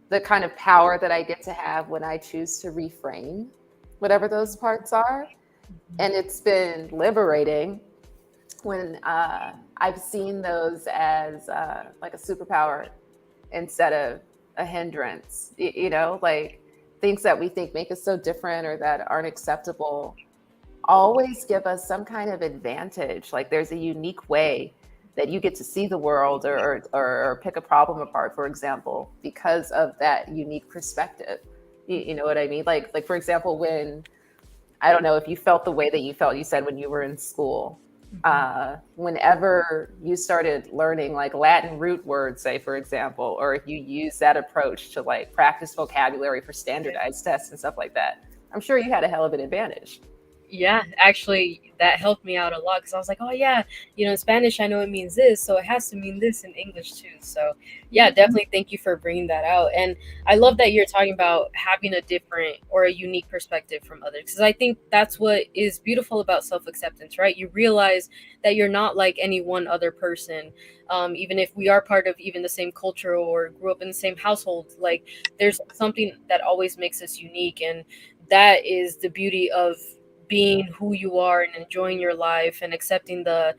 the kind of power that I get to have when I choose to reframe whatever those parts are. And it's been liberating when I've seen those as like a superpower instead of a hindrance. You know, like things that we think make us so different or that aren't acceptable always give us some kind of advantage. Like there's a unique way that you get to see the world or pick a problem apart, for example, because of that unique perspective. You know what I mean? Like for example, when, I don't know if you felt the way that you felt, you said when you were in school, whenever you started learning like Latin root words, say, for example, or if you use that approach to like practice vocabulary for standardized tests and stuff like that, I'm sure you had a hell of an advantage. Yeah, actually, that helped me out a lot because I was like, oh, yeah, in Spanish, I know it means this, so it has to mean this in English too. So, yeah, definitely thank you for bringing that out. And I love that you're talking about having a different or a unique perspective from others, because I think that's what is beautiful about self-acceptance, right? You realize that you're not like any one other person, even if we are part of even the same culture or grew up in the same household. Like, there's something that always makes us unique, and that is the beauty of being who you are and enjoying your life and accepting the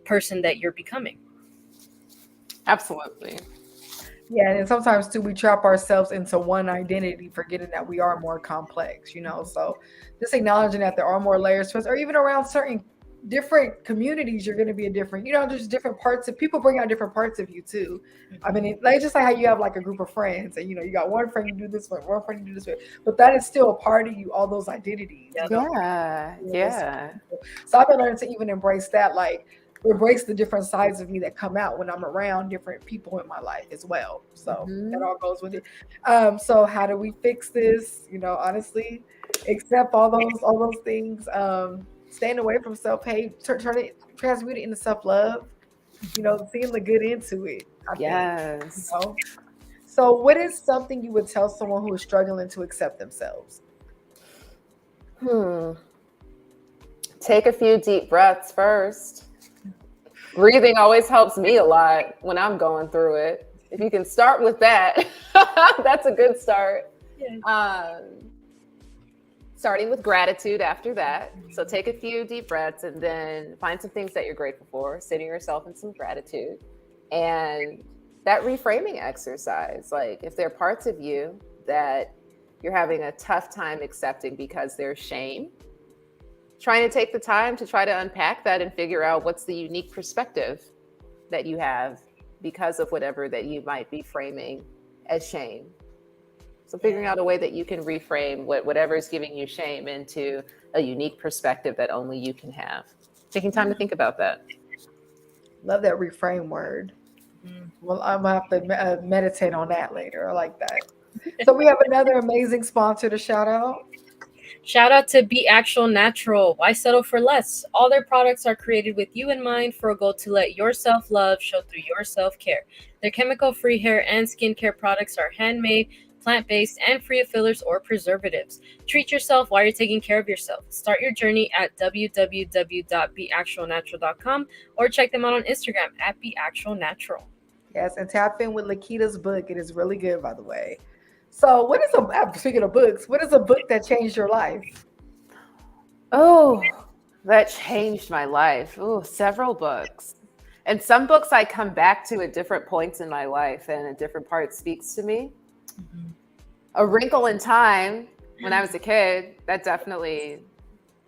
person that you're becoming. Absolutely. Yeah, and sometimes too, we trap ourselves into one identity, forgetting that we are more complex, So just acknowledging that there are more layers to us, or even around certain different communities, you're going to be a different, there's different parts of people bring out different parts of you too. I mean, like just like how you have like a group of friends, and you got one friend you do this way, one friend you do this way, but that is still a part of you, all those identities. Yeah. So I've been learning to even embrace that, like embrace the different sides of me that come out when I'm around different people in my life as well. So that all goes with it. So how do we fix this? Honestly, accept all those things. Staying away from self-hate, turn it, transmute it into self-love, seeing the good into it. I Yes. think, So what is something you would tell someone who is struggling to accept themselves? Take a few deep breaths first. Breathing always helps me a lot when I'm going through it. If you can start with that, that's a good start. Yeah. Starting with gratitude after that. So take a few deep breaths and then find some things that you're grateful for, sitting yourself in some gratitude. And that reframing exercise, like if there are parts of you that you're having a tough time accepting because there's shame, trying to take the time to try to unpack that and figure out what's the unique perspective that you have because of whatever that you might be framing as shame. So figuring out a way that you can reframe whatever is giving you shame into a unique perspective that only you can have. Taking time to think about that. Love that reframe word. Well, I'm gonna have to meditate on that later. I like that. So we have another amazing sponsor to shout out. Shout out to Be Actual Natural. Why settle for less? All their products are created with you in mind for a goal to let your self-love show through your self-care. Their chemical-free hair and skincare products are handmade, plant-based, and free of fillers or preservatives. Treat yourself while you're taking care of yourself. Start your journey at www.beactualnatural.com or check them out on Instagram at beactualnatural. Yes, and tap in with Lakita's book. It is really good, by the way. So speaking of books, what is a book that changed your life? Oh, that changed my life. Oh, several books. And some books I come back to at different points in my life and a different part speaks to me. A Wrinkle in Time, when I was a kid, that definitely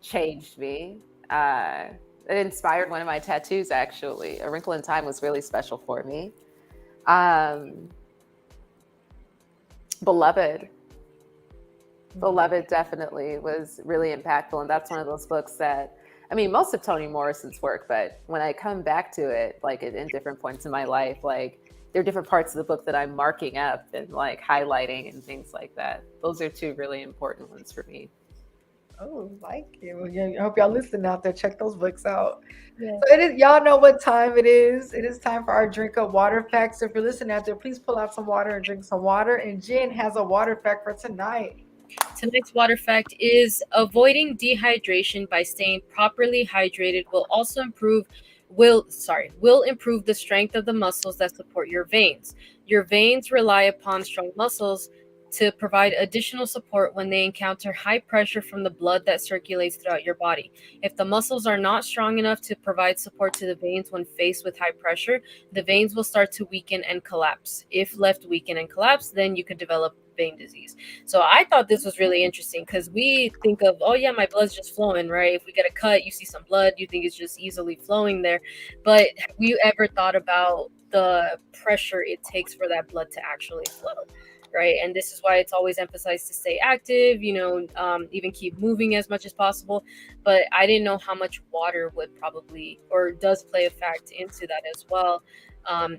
changed me. It inspired one of my tattoos, actually. A Wrinkle in Time was really special for me. Beloved definitely was really impactful. And that's one of those books that, I mean, most of Toni Morrison's work, but when I come back to it, like in different points in my life, like there are different parts of the book that I'm marking up and like highlighting and things like that. Those are two really important ones for me. Oh, like it. Well, yeah, I hope y'all listening out there. Check those books out. Yeah. So it is. Y'all know what time it is. It is time for our drink up water fact. So if you're listening out there, please pull out some water and drink some water. And Jen has a water fact for tonight. Tonight's water fact is avoiding dehydration by staying properly hydrated will improve the strength of the muscles that support your veins. Your veins rely upon strong muscles to provide additional support when they encounter high pressure from the blood that circulates throughout your body. If the muscles are not strong enough to provide support to the veins when faced with high pressure, the veins will start to weaken and collapse. If left weaken and collapse, then you could develop vein disease. So I thought this was really interesting because we think of, oh yeah, my blood's just flowing, right? If we get a cut, you see some blood, you think it's just easily flowing there. But have you ever thought about the pressure it takes for that blood to actually flow? Right. And this is why it's always emphasized to stay active, even keep moving as much as possible. But I didn't know how much water would probably or does play a fact into that as well,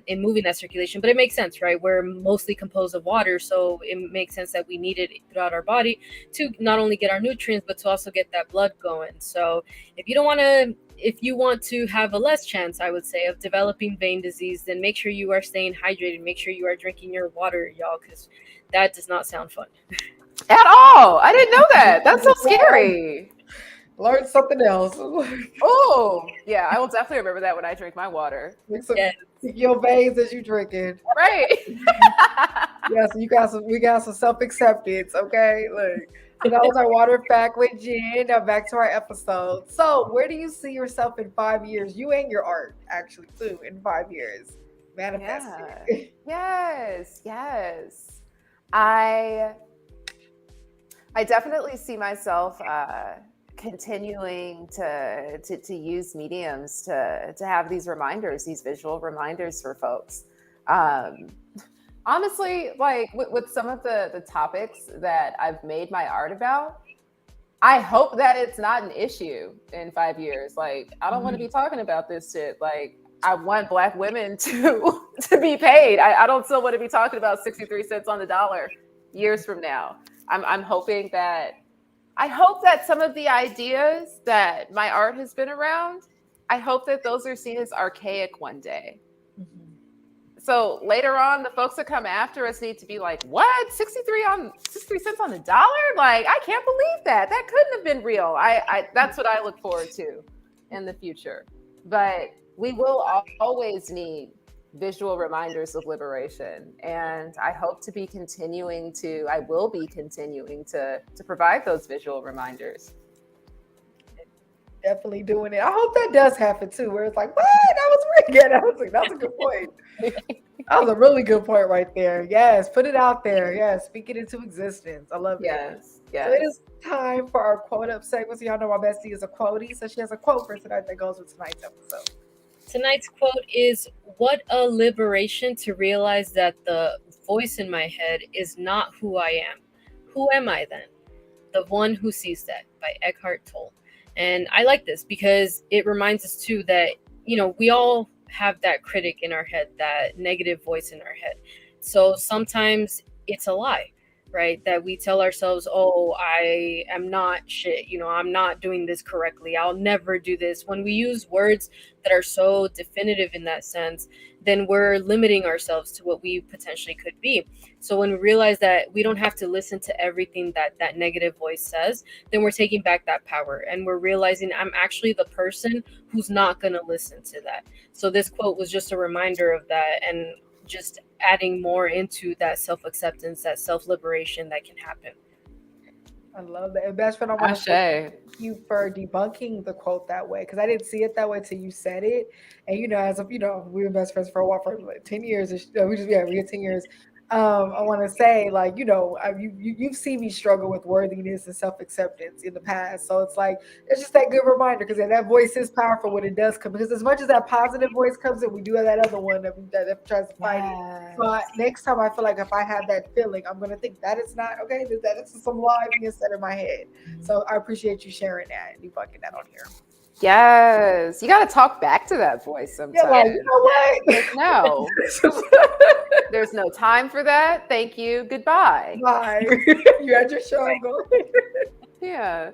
in moving that circulation. But it makes sense, right? We're mostly composed of water. So it makes sense that we need it throughout our body to not only get our nutrients, but to also get that blood going. So if you want to have a less chance, I would say, of developing vein disease, then make sure you are staying hydrated. Make sure you are drinking your water, y'all, because that does not sound fun. At all. I didn't know that. That's so scary. Learn something else. Oh, yeah. I will definitely remember that when I drink my water. Your veins as you drink it. Right. Yes, we got some self-acceptance, okay? Look. So that was our water fact with Jen. Now back to our episode. So where do you see yourself in 5 years? You and your art, actually, too, in 5 years. Manifest it. Yes. I definitely see myself continuing to use mediums to have these reminders, these visual reminders for folks. Honestly, like with some of the topics that I've made my art about, I hope that it's not an issue in 5 years. Like, I don't want to be talking about this shit. Like, I want Black women to be paid. I don't still want to be talking about 63 cents on the dollar years from now. I hope that some of the ideas that my art has been around, I hope that those are seen as archaic one day. So later on, the folks that come after us need to be like, what? 63 cents on the dollar? Like, I can't believe that. That couldn't have been real. That's what I look forward to in the future. But we will always need visual reminders of liberation. And I will be continuing to provide those visual reminders. Definitely doing it. I hope that does happen too, where it's like, what? That was really good. I was like, that's a good point. That was a really good point right there. Yes, put it out there. Yes, speak it into existence. I love it. Yes. So it is time for our quote up segment. So y'all know my bestie is a quotie, so she has a quote for tonight that goes with tonight's episode. Tonight's quote is, "What a liberation to realize that the voice in my head is not who I am. Who am I then? The one who sees that," by Eckhart Tolle. And I like this because it reminds us too that, we all have that critic in our head, that negative voice in our head. So sometimes it's a lie, right? That we tell ourselves, oh, I am not shit. I'm not doing this correctly. I'll never do this. When we use words that are so definitive in that sense, then we're limiting ourselves to what we potentially could be. So when we realize that we don't have to listen to everything that negative voice says, then we're taking back that power and we're realizing I'm actually the person who's not going to listen to that. So this quote was just a reminder of that and just adding more into that self-acceptance, that self-liberation that can happen. I love that. And best friend, I want to thank you for debunking the quote that way, because I didn't see it that way till you said it. And as of we were best friends for a while, for like 10 years. We had 10 years. I want to say, like, you've seen me struggle with worthiness and self-acceptance in the past. So it's like, it's just that good reminder, because that voice is powerful when it does come. Because as much as that positive voice comes in, we do have that other one that tries to fight it. But next time I feel like if I have that feeling, I'm going to think that it's not okay, that it's some liveness set in my head. So I appreciate you sharing that and debunking that on here. Yes, you got to talk back to that voice sometimes. Yeah, like, you know what? No, there's no time for that. Thank you. Goodbye. Bye. You had your show. Go. Yeah.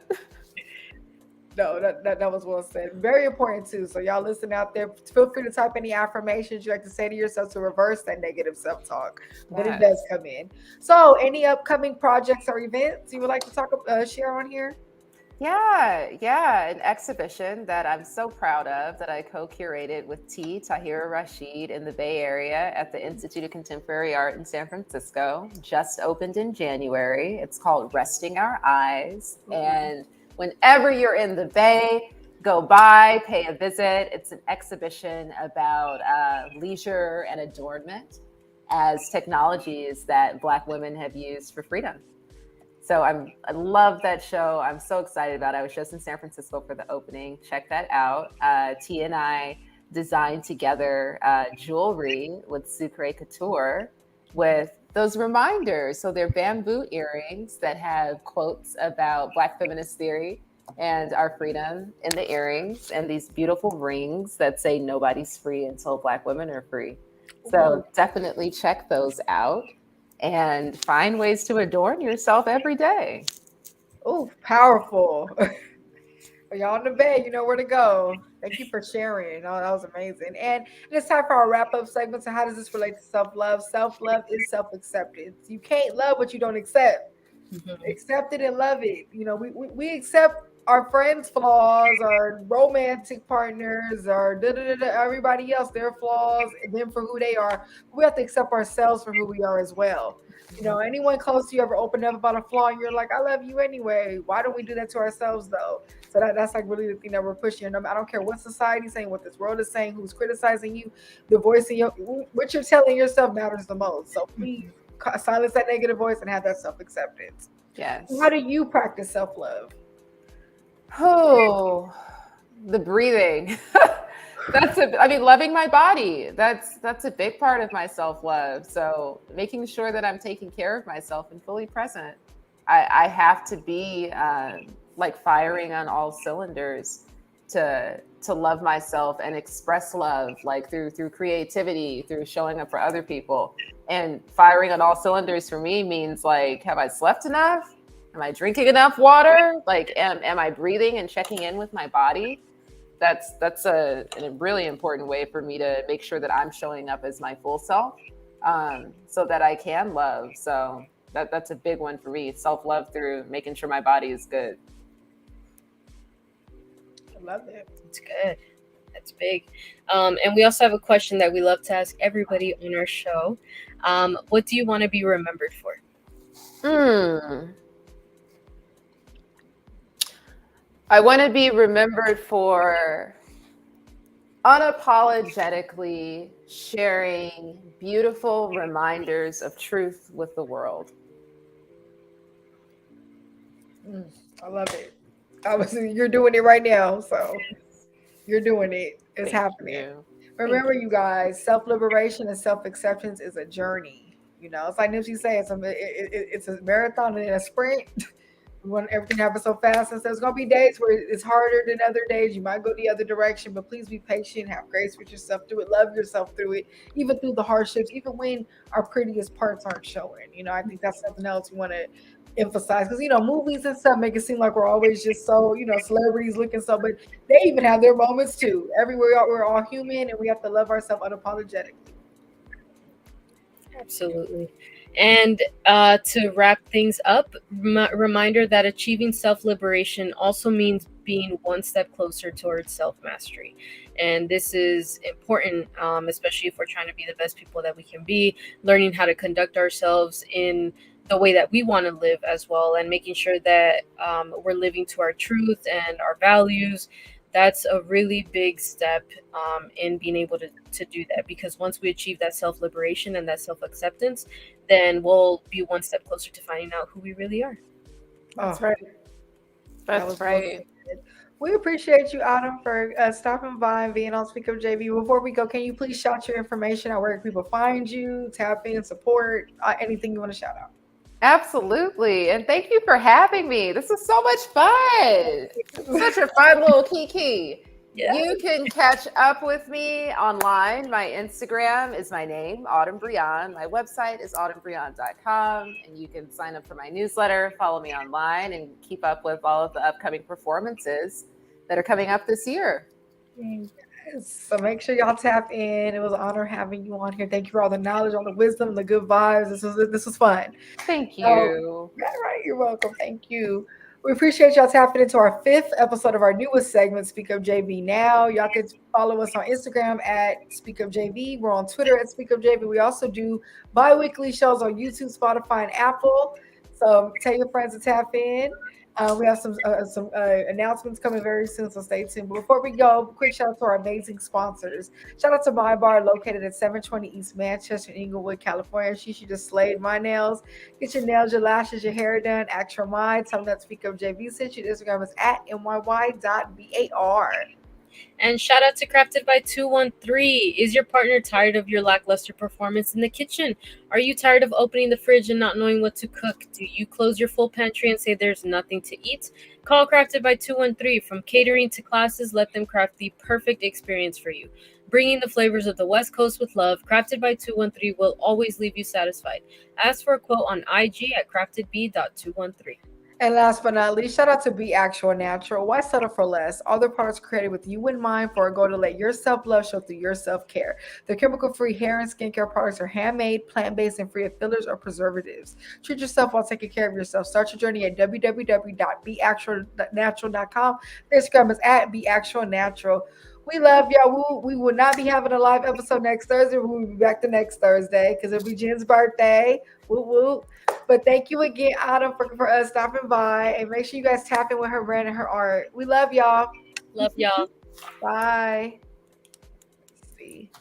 No, that was well said. Very important too. So y'all listen out there. Feel free to type any affirmations you like to say to yourself to reverse that negative self-talk when it does come in. So, any upcoming projects or events you would like to share on here? Yeah, an exhibition that I'm so proud of that I co-curated with Tahira Rashid in the Bay Area at the Institute of Contemporary Art in San Francisco. Just opened in January. It's called Resting Our Eyes. And whenever you're in the Bay, go by, pay a visit. It's an exhibition about leisure and adornment. as technologies that Black women have used for freedom. So I love that show. I'm so excited about it. I was just in San Francisco for the opening. Check that out. T and I designed together jewelry with Sucre Couture with those reminders. So they're bamboo earrings that have quotes about Black feminist theory and our freedom in the earrings, and these beautiful rings that say nobody's free until Black women are free. So definitely check those out and find ways to adorn yourself every day. Oh, powerful. Y'all in the bed, you know where to go. Thank you for sharing. Oh, that was amazing. And it's time for our wrap-up segment. So how does this relate to self-love? Self-love is self-acceptance. You can't love what you don't accept. Accept it and love it. You know, we accept our friends' flaws, our romantic partners, our everybody else, their flaws, and them for who they are. We have to accept ourselves for who we are as well. You know, anyone close to you ever open up about a flaw and you're like, I love you anyway. Why don't we do that to ourselves though? So that's like really the thing that we're pushing. And I don't care what society's saying, what this world is saying, who's criticizing you, the voice in what you're telling yourself matters the most. So please silence that negative voice and have that self-acceptance. Yes. How do you practice self-love? Oh, the breathing. Loving my body. That's a big part of my self-love. So making sure that I'm taking care of myself and fully present. I have to be like firing on all cylinders to love myself and express love, like through creativity, through showing up for other people. And firing on all cylinders for me means like, have I slept enough? Am I drinking enough water? Like, am I breathing and checking in with my body? That's a really important way for me to make sure that I'm showing up as my full self, so that I can love. So that's a big one for me. Self-love through making sure my body is good. I love it. It's good. That's big. And we also have a question that we love to ask everybody on our show. What do you want to be remembered for? I want to be remembered for unapologetically sharing beautiful reminders of truth with the world. I love it. You're doing it right now, so you're doing it. It's happening. Remember, you guys, self-liberation and self-acceptance is a journey. You know, it's like Nipsey said, it's a marathon and a sprint. We want everything to happen so fast, and so there's gonna be days where it's harder than other days. You might go the other direction, but please be patient, have grace with yourself through it, love yourself through it, even through the hardships, even when our prettiest parts aren't showing. You know, I think that's something else we want to emphasize, because you know, movies and stuff make it seem like we're always just so, you know, celebrities looking so, but they even have their moments too. Everywhere we're all human, and we have to love ourselves unapologetically. Absolutely. And to wrap things up, reminder that achieving self-liberation also means being one step closer towards self-mastery. And this is important, especially if we're trying to be the best people that we can be, learning how to conduct ourselves in the way that we want to live as well, and making sure that we're living to our truth and our values. That's a really big step in being able to do that, because once we achieve that self-liberation and that self-acceptance, then we'll be one step closer to finding out who we really are. That's right. That's right. We appreciate you, Autumn, for stopping by and being on SpeakUpJV. Before we go, can you please shout your information out, where people find you, tap in, support, anything you want to shout out? Absolutely. And thank you for having me. This is so much fun. Such a fun little kiki. Yeah. You can catch up with me online. My Instagram is my name, Autumn Breon. My website is autumnbreon.com. And you can sign up for my newsletter, follow me online, and keep up with all of the upcoming performances that are coming up this year. So make sure y'all tap in. It was an honor having you on here. Thank you for all the knowledge, all the wisdom, the good vibes. This was fun. Thank you. Right, you're welcome. Thank you. We appreciate y'all tapping into our 5th episode of our newest segment, SpeakUpJV Now. Y'all can follow us on Instagram at SpeakUpJV. We're on Twitter at SpeakUpJV. We also do bi-weekly shows on YouTube, Spotify, and Apple. So tell your friends to tap in. We have some announcements coming very soon, so stay tuned. But before we go, quick shout out to our amazing sponsors. Shout out to My Bar, located at 720 East Manchester, Inglewood, California. She just slayed my nails. Get your nails, your lashes, your hair done. Ask your mind. Tell them that SpeakUpJV sent you. Instagram is at myy.bar. And shout out to Crafted by 213. Is your partner tired of your lackluster performance in the kitchen? Are you tired of opening the fridge and not knowing what to cook? Do you close your full pantry and say there's nothing to eat? Call Crafted by 213. From catering to classes, let them craft the perfect experience for you. Bringing the flavors of the West Coast with love, Crafted by 213 will always leave you satisfied. Ask for a quote on IG at craftedb.213. And last but not least, shout out to Be Actual Natural. Why settle for less? All their products created with you in mind for a goal to let your self-love show through your self-care. Their chemical-free hair and skincare products are handmade, plant-based, and free of fillers or preservatives. Treat yourself while taking care of yourself. Start your journey at www.beactualnatural.com. Their Instagram is at beactualnatural. We love y'all. We will not be having a live episode next Thursday. We will be back the next Thursday because it'll be Jen's birthday. Woo woo. But thank you again, Autumn, for us stopping by. And make sure you guys tap in with her brand and her art. We love y'all. Love y'all. Bye. Let's see.